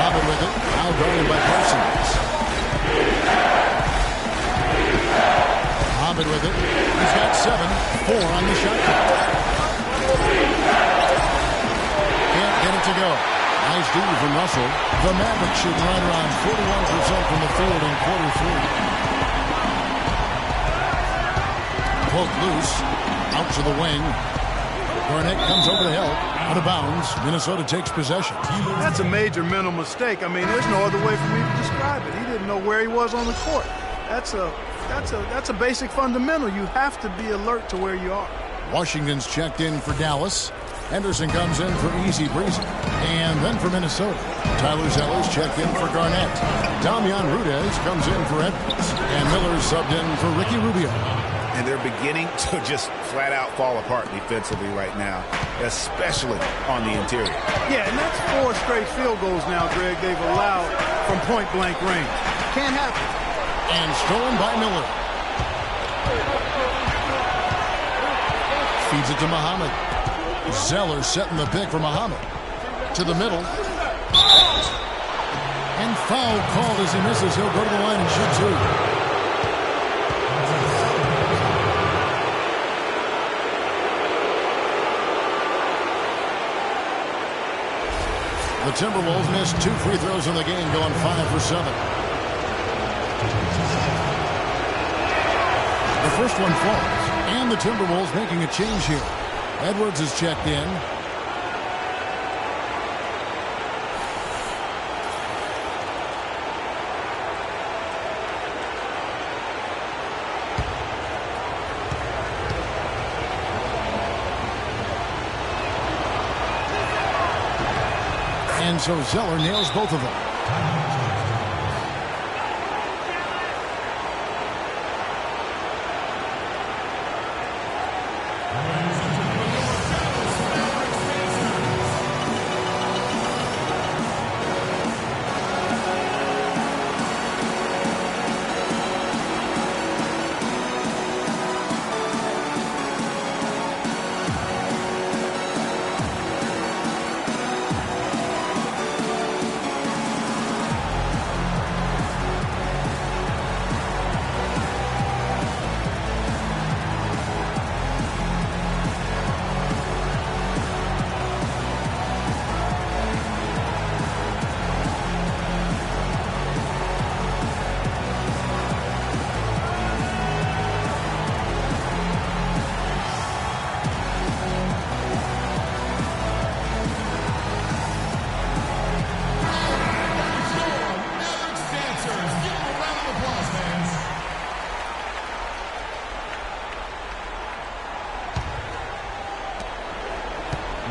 Hobbit with it. Now guarded by Parsons. Hobbit with it. He's got 7. 4 on the shot clock. Can't get it to go. Nice D from Russell. The Mavericks should run around 41% from the field in quarter 3. Poked loose. Out to the wing. Garnett comes over to help. Out of bounds. Minnesota takes possession. That's a major mental mistake. I mean, there's no other way for me to describe it. He didn't know where he was on the court. That's a basic fundamental. You have to be alert to where you are. Washington's checked in for Dallas. Henderson comes in for easy breezy. And then for Minnesota, Tyler Zeller's checked in for Garnett. Damian Rudez comes in for Edwards. And Miller's subbed in for Ricky Rubio. And they're beginning to just flat out fall apart defensively right now, especially on the interior. Yeah, and that's 4 straight field goals now, Greg, they've allowed from point-blank range. Can't happen. And stolen by Miller. Feeds it to Muhammad. Zeller setting the pick for Muhammad. To the middle. And foul called as he misses. He'll go to the line and shoot 2. The Timberwolves missed 2 free throws in the game, going 5 for 7. The first one falls, and the Timberwolves making a change here. Edwards is checked in. And so Zeller nails both of them.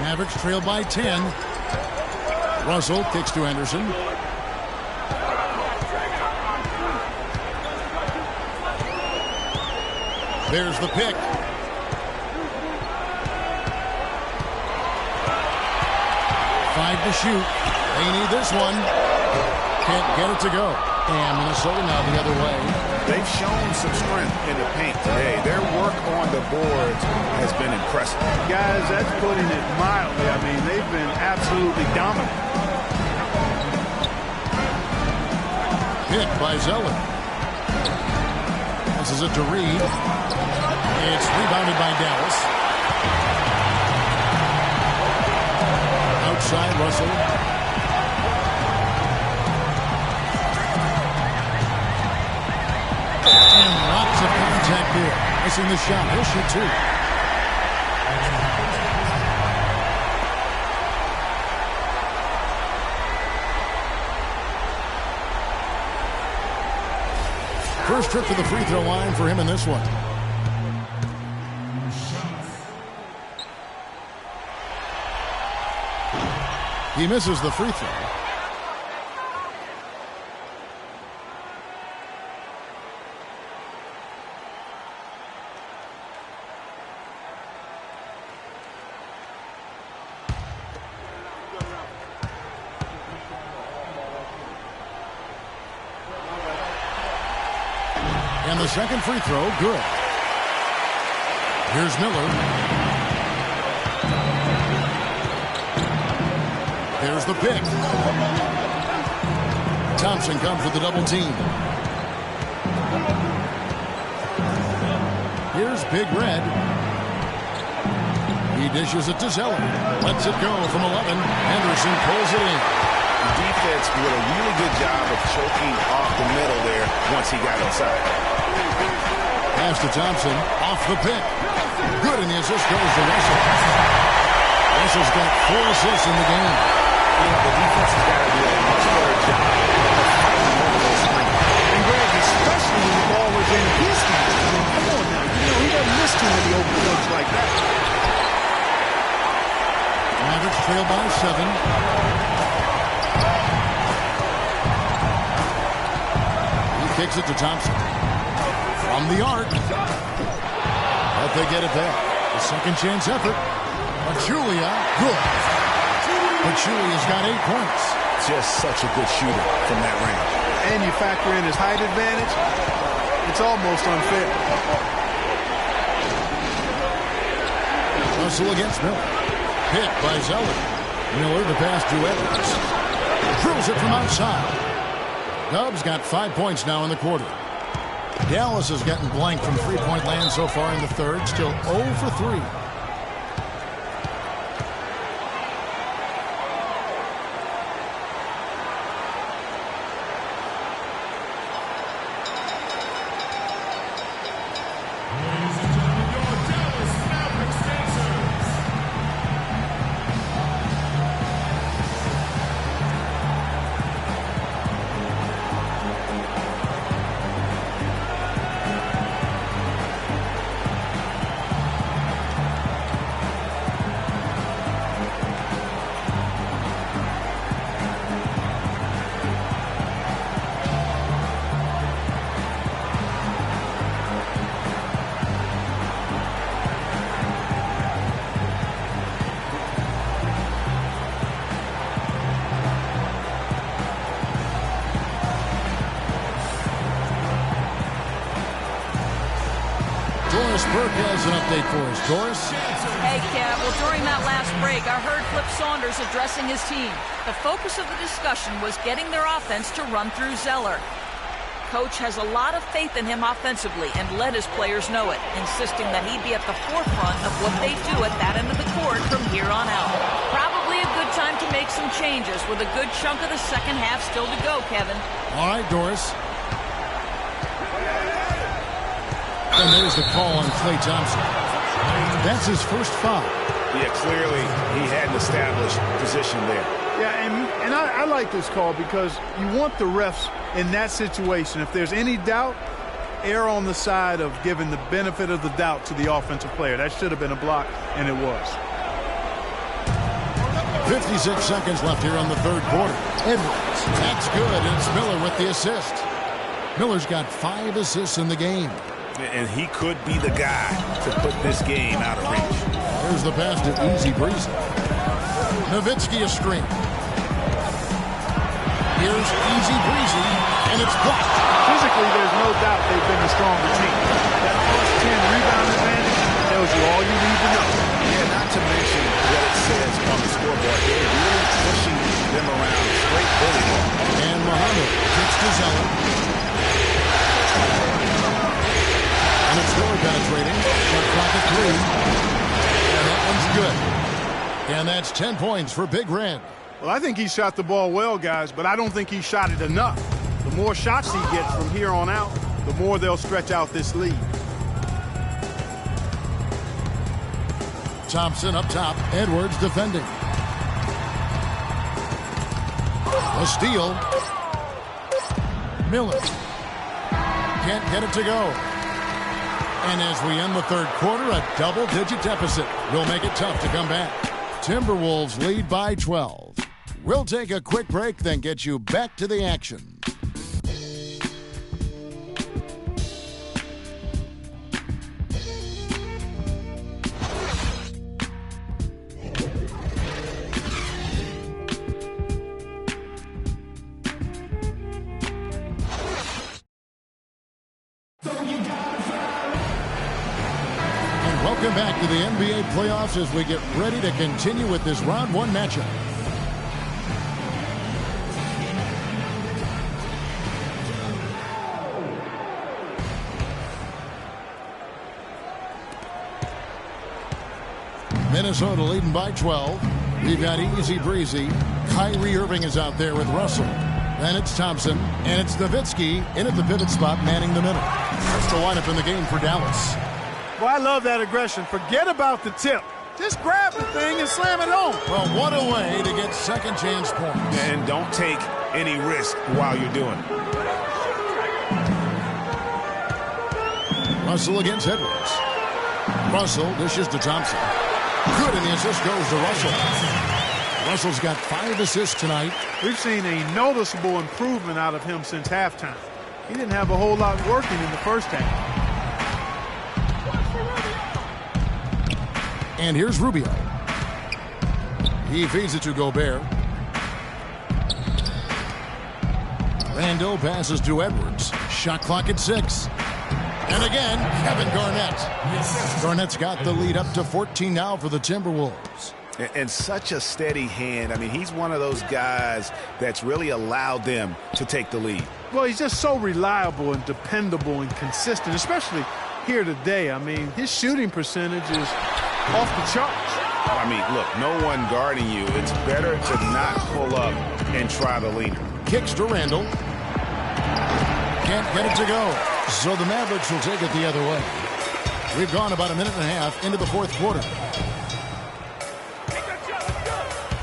Mavericks trail by 10. Russell kicks to Anderson. There's the pick. 5 to shoot. They need this one. Can't get it to go. And Minnesota now the other way. They've shown some strength in the paint today. Their work on the boards has been impressive. Guys, that's putting it mildly. I mean, they've been absolutely dominant. Hit by Zeller. This is it to Reed. It's rebounded by Dallas. Outside Russell. And lots of contact here. Missing the shot. He'll shoot 2. First trip to the free throw line for him in this one. He misses the free throw. And the second free throw, good. Here's Miller. There's the pick. Thompson comes with the double team. Here's Big Red. He dishes it to Zeller. Lets it go from 11. Henderson pulls it in. The defense did a really good job of choking off the middle there once he got inside. Pass to Thompson. Off the pick. Good, and the assist goes to Russell. Russell's got 4 assists in the game. The defense has got to do a much better job of fighting over those screens. And Greg, especially when the ball was in his hands. I mean, come on now. You know, he doesn't miss too many open looks like that. Mavericks trail by 7. He kicks it to Thompson. From the arc. But they get it there. The second chance effort. Julia, good. But Julia's got 8 points. Just such a good shooter from that range. And you factor in his height advantage, it's almost unfair. Russell against Miller. Hit by Zeller. Miller the pass to Edwards. Drills it from outside. Dubs got 5 points now in the quarter. Dallas is getting blank from three-point land so far in the third. Still 0 for 3. Burke has an update for us. Doris? Hey, Kev. Well, during that last break, I heard Flip Saunders addressing his team. The focus of the discussion was getting their offense to run through Zeller. Coach has a lot of faith in him offensively and let his players know it, insisting that he be at the forefront of what they do at that end of the court from here on out. Probably a good time to make some changes with a good chunk of the second half still to go, Kevin. All right, Doris. And there's the call on Klay Thompson. That's his first foul. Yeah, clearly he had an established position there. Yeah, and I like this call because you want the refs in that situation. If there's any doubt, err on the side of giving the benefit of the doubt to the offensive player. That should have been a block, and it was. 56 seconds left here in the third quarter. Edwards. That's good, and it's Miller with the assist. Miller's got 5 assists in the game. And he could be the guy to put this game out of reach. There's the pass to Easy Breezy. Nowitzki a screen. Here's Easy Breezy, and it's blocked. Physically, there's no doubt they've been the stronger team. That plus 10 rebound advantage tells you all you need to know. Yeah, not to mention what it says on the scoreboard. They're really pushing them around. Straight bully ball. And Muhammad kicks to Zeller. And it's still penetrating. Shot clock at 3. And that one's good. And that's 10 points for Big Red. Well, I think he shot the ball well, guys, but I don't think he shot it enough. The more shots he gets from here on out, the more they'll stretch out this lead. Thompson up top. Edwards defending. A steal. Miller. Can't get it to go. And as we end the third quarter, a double-digit deficit will make it tough to come back. Timberwolves lead by 12. We'll take a quick break, then get you back to the action. Welcome back to the NBA playoffs as we get ready to continue with this round one matchup. Minnesota leading by 12. We've got Easy Breezy. Kyrie Irving is out there with Russell. Then it's Thompson, and it's Nowitzki in at the pivot spot, manning the middle. That's the lineup in the game for Dallas. Well, I love that aggression. Forget about the tip. Just grab the thing and slam it home. Well, what a way to get second chance points. And don't take any risk while you're doing it. Russell against Edwards. Russell dishes to Thompson. Good, and the assist goes to Russell. Russell's got 5 assists tonight. We've seen a noticeable improvement out of him since halftime. He didn't have a whole lot working in the first half. And here's Rubio. He feeds it to Gobert. Randall passes to Edwards. Shot clock at 6. And again, Kevin Garnett. Garnett's got the lead up to 14 now for the Timberwolves. And such a steady hand. I mean, he's one of those guys that's really allowed them to take the lead. Well, he's just so reliable and dependable and consistent, especially here today. I mean, his shooting percentage is off the charts. I mean, look, no one guarding you. It's better to not pull up and try the leaner. Kicks to Randall. Can't get it to go. So the Mavericks will take it the other way. We've gone about a minute and a half into the fourth quarter.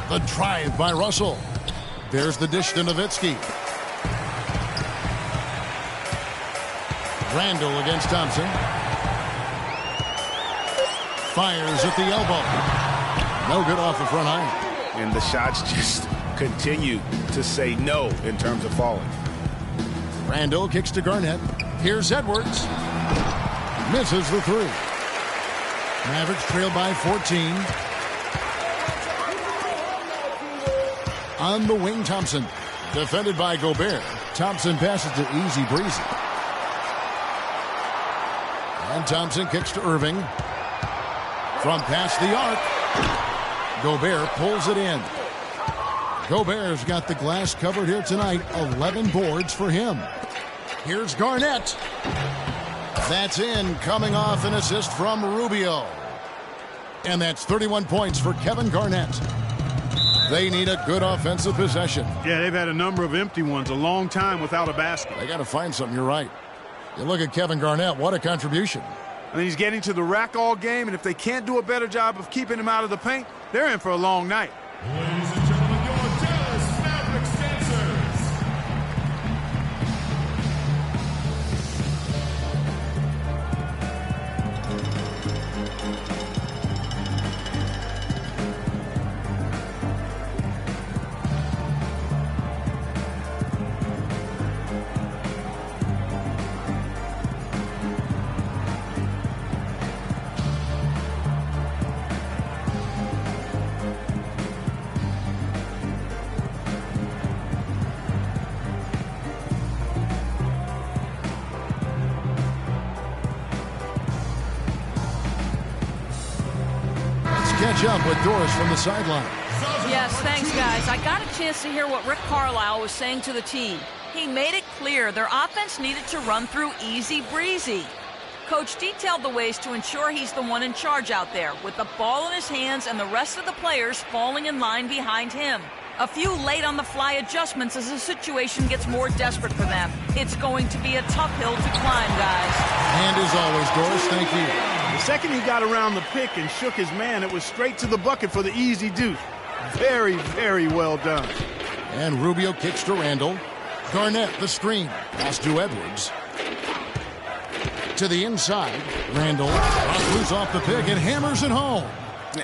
The drive by Russell. There's the dish to Nowitzki. Randall against Thompson. Fires at the elbow. No good off the front iron. And the shots just continue to say no in terms of falling. Randall kicks to Garnett. Here's Edwards. Misses the 3. Mavericks trail by 14. On the wing, Thompson. Defended by Gobert. Thompson passes to Easy Breezy. And Thompson kicks to Irving. From past the arc. Gobert pulls it in. Gobert's got the glass covered here tonight. 11 boards for him. Here's Garnett. That's in, coming off an assist from Rubio. And that's 31 points for Kevin Garnett. They need a good offensive possession. Yeah, they've had a number of empty ones, a long time without a basket. They got to find something, you're right. You look at Kevin Garnett, what a contribution. I mean, he's getting to the rack all game, and if they can't do a better job of keeping him out of the paint, they're in for a long night. Ladies and gentlemen, your Dallas Mavericks dancers. Catch up with Doris from the sideline. Yes, thanks, guys. I got a chance to hear what Rick Carlisle was saying to the team. He made it clear their offense needed to run through Easy Breezy. Coach detailed the ways to ensure he's the one in charge out there, with the ball in his hands and the rest of the players falling in line behind him. A few late-on-the-fly adjustments as the situation gets more desperate for them. It's going to be a tough hill to climb, guys. And as always, Doris, thank you. The second he got around the pick and shook his man, it was straight to the bucket for the easy deuce. Very, very well done. And Rubio kicks to Randall. Garnett, the screen. Pass to Edwards. To the inside. Randall moves off the pick and hammers it home.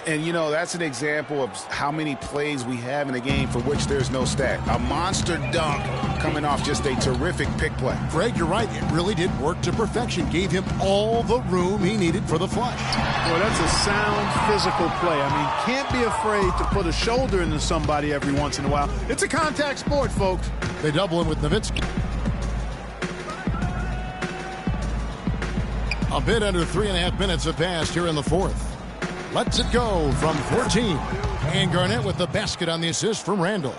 And, you know, that's an example of how many plays we have in a game for which there's no stat. A monster dunk coming off just a terrific pick play. Greg, you're right. It really did work to perfection. Gave him all the room he needed for the flush. Well, that's a sound physical play. I mean, can't be afraid to put a shoulder into somebody every once in a while. It's a contact sport, folks. They double him with Nowitzki. A bit under 3.5 minutes have passed here in the fourth. Lets it go from 14. And Garnett with the basket on the assist from Randall.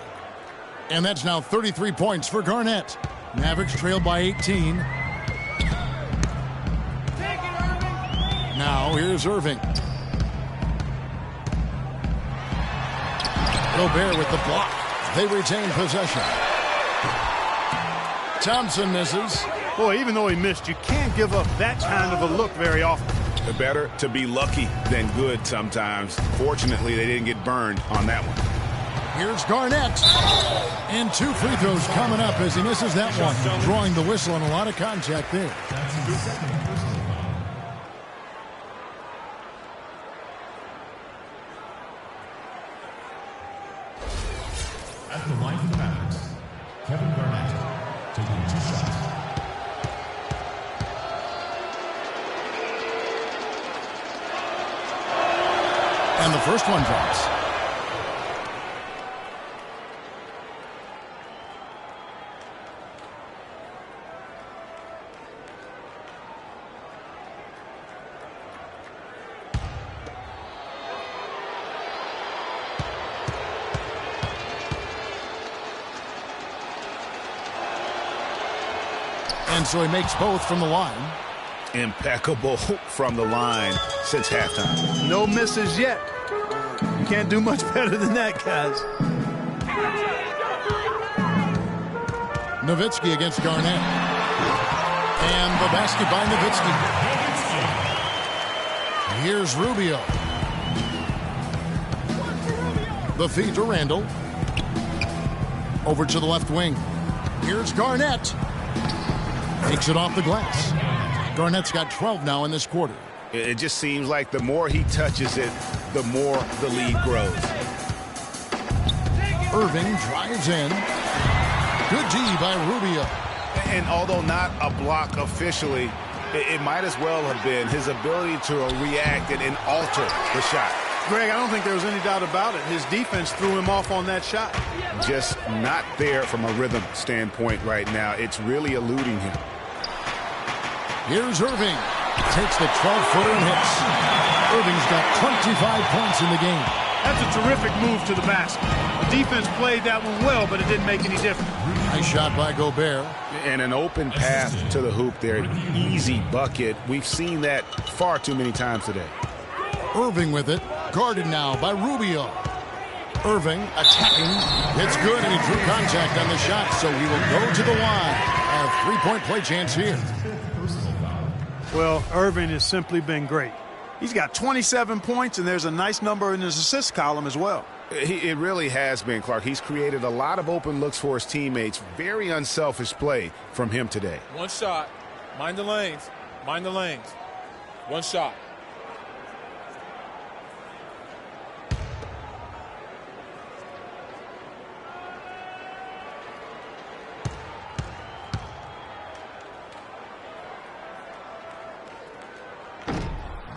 And that's now 33 points for Garnett. Mavericks trail by 18. Now here's Irving. Gobert with the block. They retain possession. Thompson misses. Boy, even though he missed, you can't give up that kind of a look very often. Better to be lucky than good sometimes. Fortunately, they didn't get burned on that one. Here's Garnett. And 2 free throws coming up as he misses that one. Drawing the whistle and a lot of contact there. At the line for the Mavs, Kevin Garnett taking 2 shots. And the first one drops. And so he makes both from the line. Impeccable from the line since halftime. No misses yet. You can't do much better than that, guys. Nowitzki against Garnett. And the basket by Nowitzki. Here's Rubio. The feed to Randall. Over to the left wing. Here's Garnett. Takes it off the glass. Garnett's got 12 now in this quarter. It just seems like the more he touches it, the more the lead grows. Irving drives in. Good D by Rubio. And although not a block officially, it might as well have been his ability to react and alter the shot. Greg, I don't think there was any doubt about it. His defense threw him off on that shot. Just not there from a rhythm standpoint right now. It's really eluding him. Here's Irving. Takes the 12-footer and hits. Irving's got 25 points in the game. That's a terrific move to the basket. The defense played that one well, but it didn't make any difference. Nice shot by Gobert. And an open path to the hoop there. Easy bucket. We've seen that far too many times today. Irving with it. Guarded now by Rubio. Irving attacking. It's good, and he drew contact on the shot, so he will go to the line. A 3-point play chance here. Well, Irving has simply been great. He's got 27 points, and there's a nice number in his assist column as well. It really has been, Clark. He's created a lot of open looks for his teammates. Very unselfish play from him today. One shot. Mind the lanes. Mind the lanes. One shot.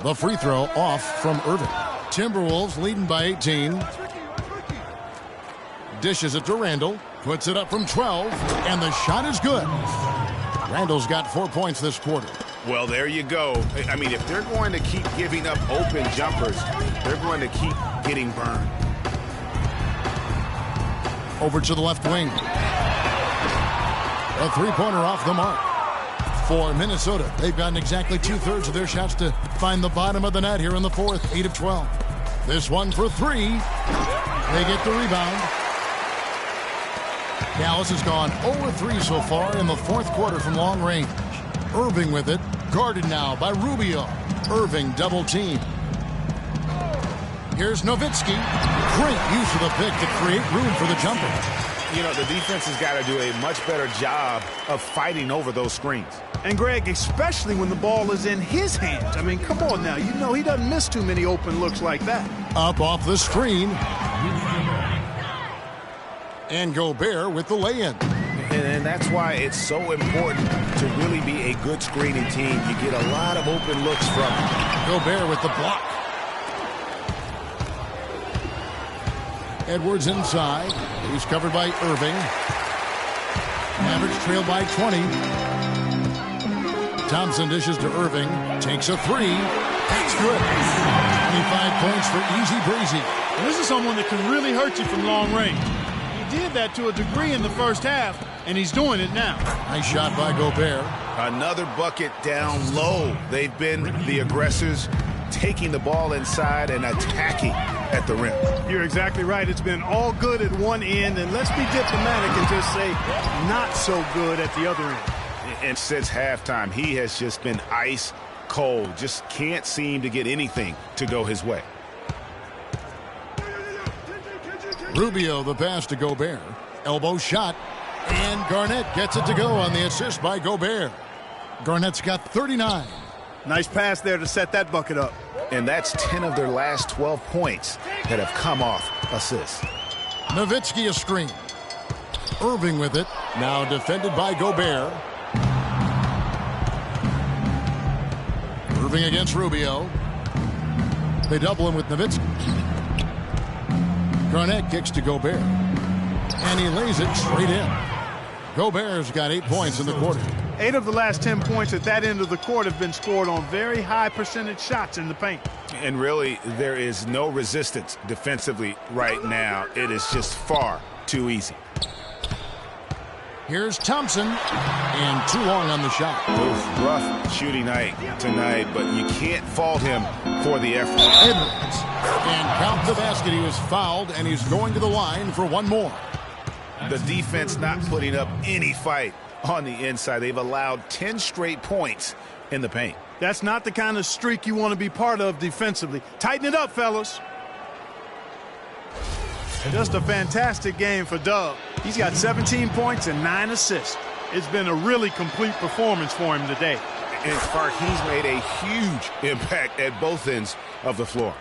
The free throw off from Irving. Timberwolves leading by 18. Dishes it to Randall. Puts it up from 12. And the shot is good. Randall's got 4 points this quarter. Well, there you go. I mean, if they're going to keep giving up open jumpers, they're going to keep getting burned. Over to the left wing. A three-pointer off the mark. For Minnesota, they've gotten exactly 2/3 of their shots to find the bottom of the net here in the fourth, 8 of 12. This one for 3. They get the rebound. Dallas has gone 0-3 so far in the fourth quarter from long range. Irving with it, guarded now by Rubio. Irving double team. Here's Nowitzki. Great use of the pick to create room for the jumper. You know, the defense has got to do a much better job of fighting over those screens. And, Greg, especially when the ball is in his hands. I mean, come on now. You know he doesn't miss too many open looks like that. Up off the screen. And Gobert with the lay-in. And that's why it's so important to really be a good screening team. You get a lot of open looks from it. Gobert with the block. Edwards inside. He's covered by Irving. Mavericks trail by 20. Thompson dishes to Irving. Takes a 3. That's good. 25 points for easy breezy. And this is someone that can really hurt you from long range. He did that to a degree in the first half, and he's doing it now. Nice shot by Gobert. Another bucket down low. They've been the aggressors, taking the ball inside and attacking at the rim. You're exactly right. It's been all good at one end, and let's be diplomatic and just say not so good at the other end. And since halftime, he has just been ice cold. Just can't seem to get anything to go his way. Rubio, the pass to Gobert. Elbow shot. And Garnett gets it to go on the assist by Gobert. Garnett's got 39. Nice pass there to set that bucket up. And that's 10 of their last 12 points that have come off assists. Nowitzki a screen. Irving with it. Now defended by Gobert. Irving against Rubio. They double him with Nowitzki. Garnett kicks to Gobert. And he lays it straight in. Gobert's got 8 points in the quarter. 8 of the last 10 points at that end of the court have been scored on very high percentage shots in the paint. And really, there is no resistance defensively right now. It is just far too easy. Here's Thompson. And too long on the shot. Rough shooting night tonight, but you can't fault him for the effort. Edwards. And count the basket. He was fouled, and he's going to the line for one more. The defense not putting up any fight on the inside. They've allowed 10 straight points in the paint. That's not the kind of streak you want to be part of defensively. Tighten it up, fellas. Just a fantastic game for Dub. He's got 17 points and 9 assists. It's been a really complete performance for him today. And Spark, he's made a huge impact at both ends of the floor.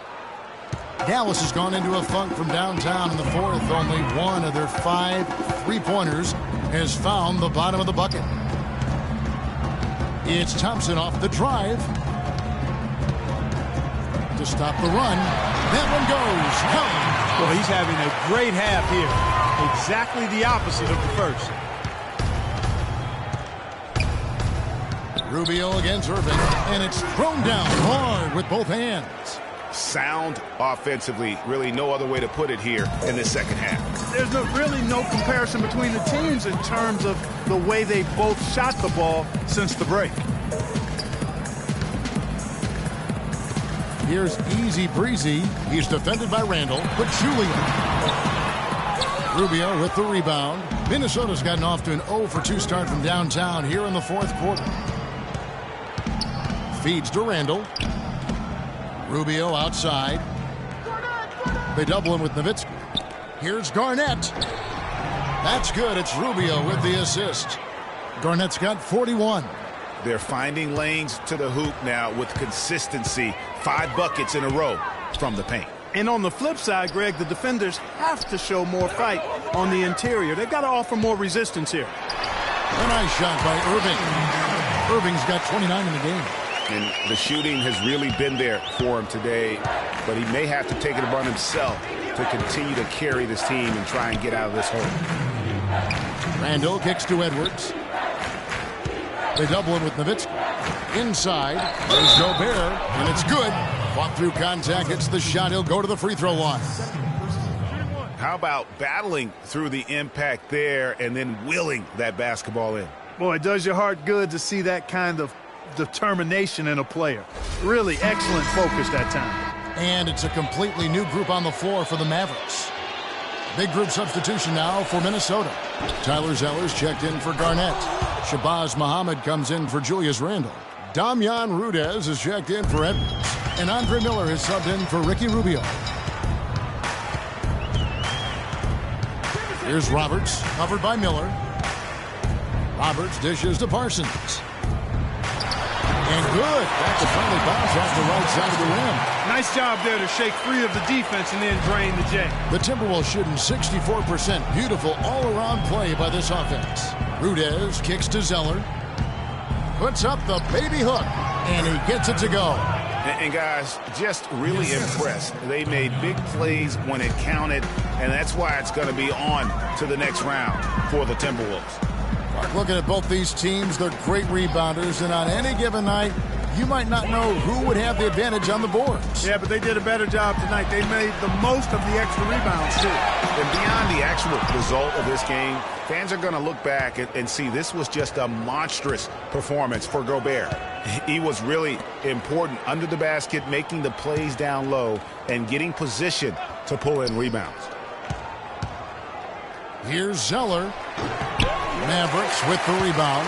Dallas has gone into a funk from downtown in the fourth. Only one of their 5 three-pointers has found the bottom of the bucket. It's Thompson off the drive to stop the run. That one goes. Come. Well, he's having a great half here. Exactly the opposite of the first. Rubio against Irving, and it's thrown down hard with both hands. Sound offensively, really no other way to put it here in the second half. There's really no comparison between the teams in terms of the way they both shot the ball since the break. Here's Easy Breezy. He's defended by Randall, but Julian. Rubio with the rebound. Minnesota's gotten off to an 0-for-2 start from downtown here in the fourth quarter. Feeds to Randall. Rubio outside. They double him with Nowitzki. Here's Garnett. That's good. It's Rubio with the assist. Garnett's got 41. They're finding lanes to the hoop now with consistency. 5 buckets in a row from the paint. And on the flip side, Greg, the defenders have to show more fight on the interior. They've got to offer more resistance here. A nice shot by Irving. Irving's got 29 in the game. And the shooting has really been there for him today, but he may have to take it upon himself to continue to carry this team and try and get out of this hole. Randall kicks to Edwards. They double him with Nowitzki. Inside, there's Gobert, and it's good. Fought through contact, hits the shot. He'll go to the free throw line. How about battling through the impact there and then willing that basketball in? Boy, it does your heart good to see that kind of determination in a player. Really excellent focus that time. And it's a completely new group on the floor for the Mavericks. Big group substitution now for Minnesota. Tyler Zeller's checked in for Garnett. Shabazz Muhammad comes in for Julius Randle. Damian Rudez is checked in for Edwards. And Andre Miller is subbed in for Ricky Rubio. Here's Roberts, covered by Miller. Roberts dishes to Parsons. And good. That's a friendly bounce off the right side of the rim. Nice job there to shake free of the defense and then drain the J. The Timberwolves shooting 64%. Beautiful all-around play by this offense. Rudez kicks to Zeller. Puts up the baby hook. And he gets it to go. And guys, just really impressed. They made big plays when it counted, and that's why it's going to be on to the next round for the Timberwolves. Mark, looking at both these teams, they're great rebounders, and on any given night, you might not know who would have the advantage on the boards. Yeah, but they did a better job tonight. They made the most of the extra rebounds, too. And beyond the actual result of this game, fans are going to look back and see this was just a monstrous performance for Gobert. He was really important under the basket, making the plays down low and getting position to pull in rebounds. Here's Zeller. Mavericks with the rebound.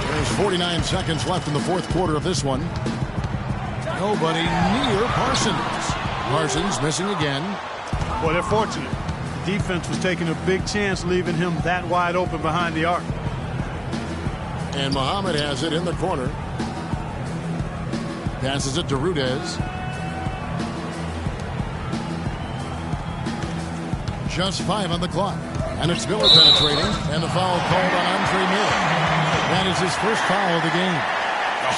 There's 49 seconds left in the fourth quarter of this one. Nobody near Parsons. Parsons missing again. Well, they're fortunate. The defense was taking a big chance leaving him that wide open behind the arc. And Muhammad has it in the corner. Passes it to Rudez. Just 5 on the clock. And it's Miller penetrating. And the foul called on Andre Miller. That is his first foul of the game.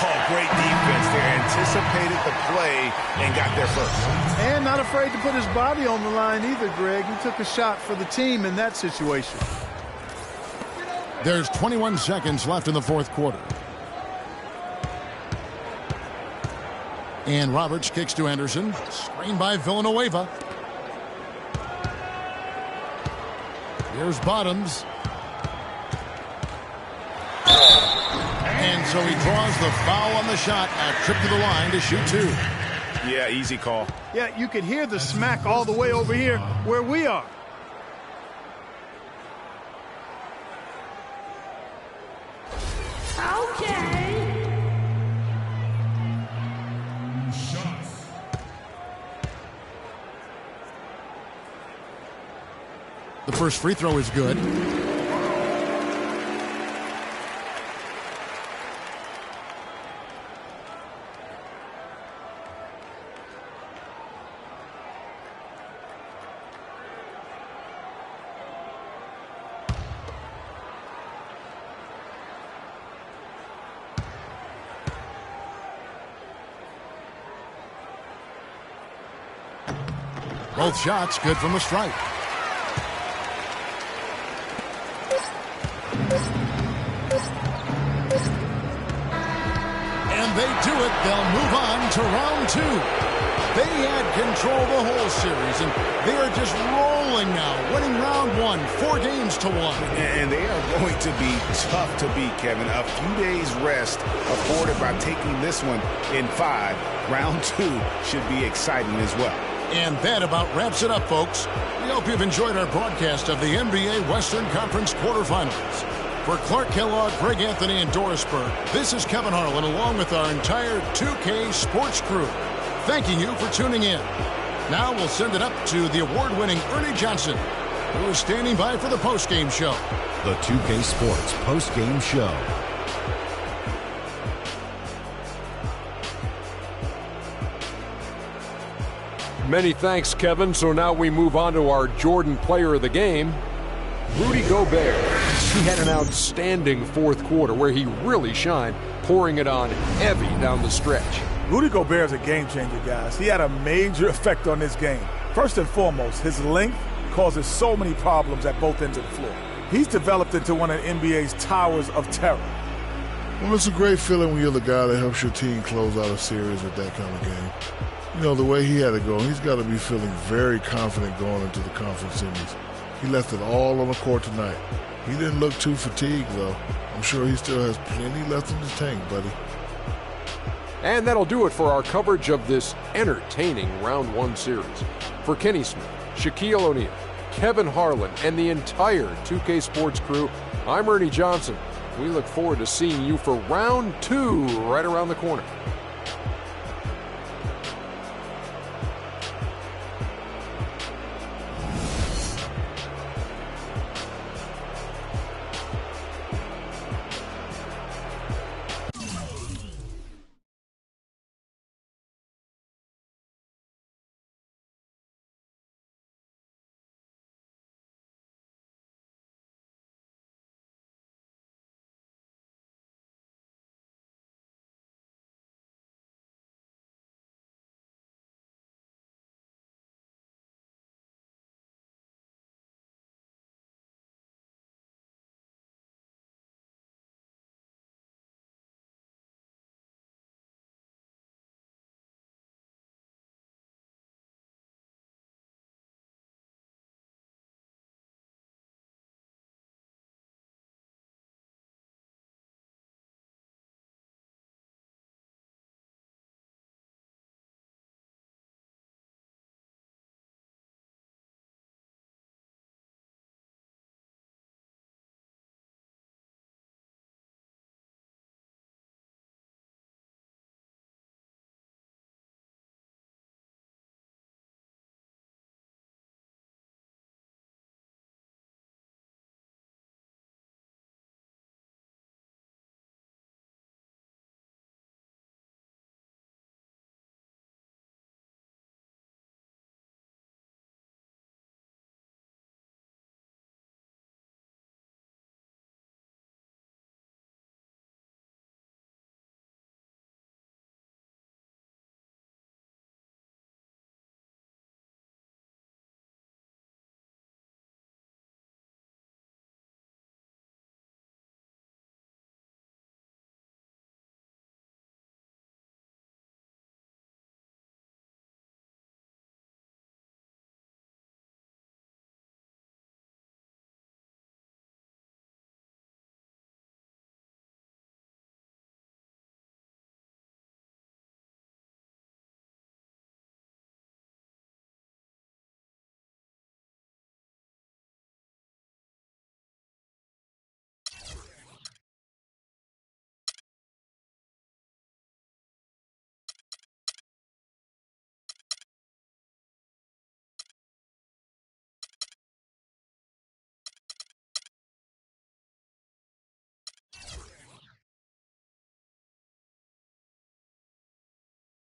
Oh, great defense there. Anticipated the play and got there first. And not afraid to put his body on the line either, Greg. He took a shot for the team in that situation. There's 21 seconds left in the fourth quarter. And Roberts kicks to Anderson. Screen by Villanueva. Here's Bottoms. And so he draws the foul on the shot. A trip to the line to shoot 2. Yeah, easy call. Yeah, you could hear the smack all the way over here where we are. The first free throw is good. Both shots good from the stripe. And they do it. They'll move on to round 2. They had control the whole series, and they are just rolling now, winning round 1, 4 games to 1. And they are going to be tough to beat, Kevin. A few days rest afforded by taking this one in 5. Round 2 should be exciting as well. And that about wraps it up, folks. We hope you've enjoyed our broadcast of the NBA Western Conference quarterfinals. For Clark Kellogg, Greg Anthony, and Doris Burke, this is Kevin Harlan along with our entire 2K Sports crew, thanking you for tuning in. Now we'll send it up to the award-winning Ernie Johnson, who is standing by for the postgame show. The 2K Sports postgame show. Many thanks, Kevin. So now we move on to our Jordan player of the game, Rudy Gobert. He had an outstanding fourth quarter where he really shined, pouring it on heavy down the stretch. Rudy Gobert is a game changer, guys. He had a major effect on this game. First and foremost, his length causes so many problems at both ends of the floor. He's developed into one of the NBA's towers of terror. Well, it's a great feeling when you're the guy that helps your team close out a series with that kind of game. You know, the way he had it go, he's got to be feeling very confident going into the conference semis. He left it all on the court tonight. He didn't look too fatigued, though. I'm sure he still has plenty left in his tank, buddy. And that'll do it for our coverage of this entertaining Round 1 series. For Kenny Smith, Shaquille O'Neal, Kevin Harlan, and the entire 2K Sports crew, I'm Ernie Johnson. We look forward to seeing you for Round 2 right around the corner.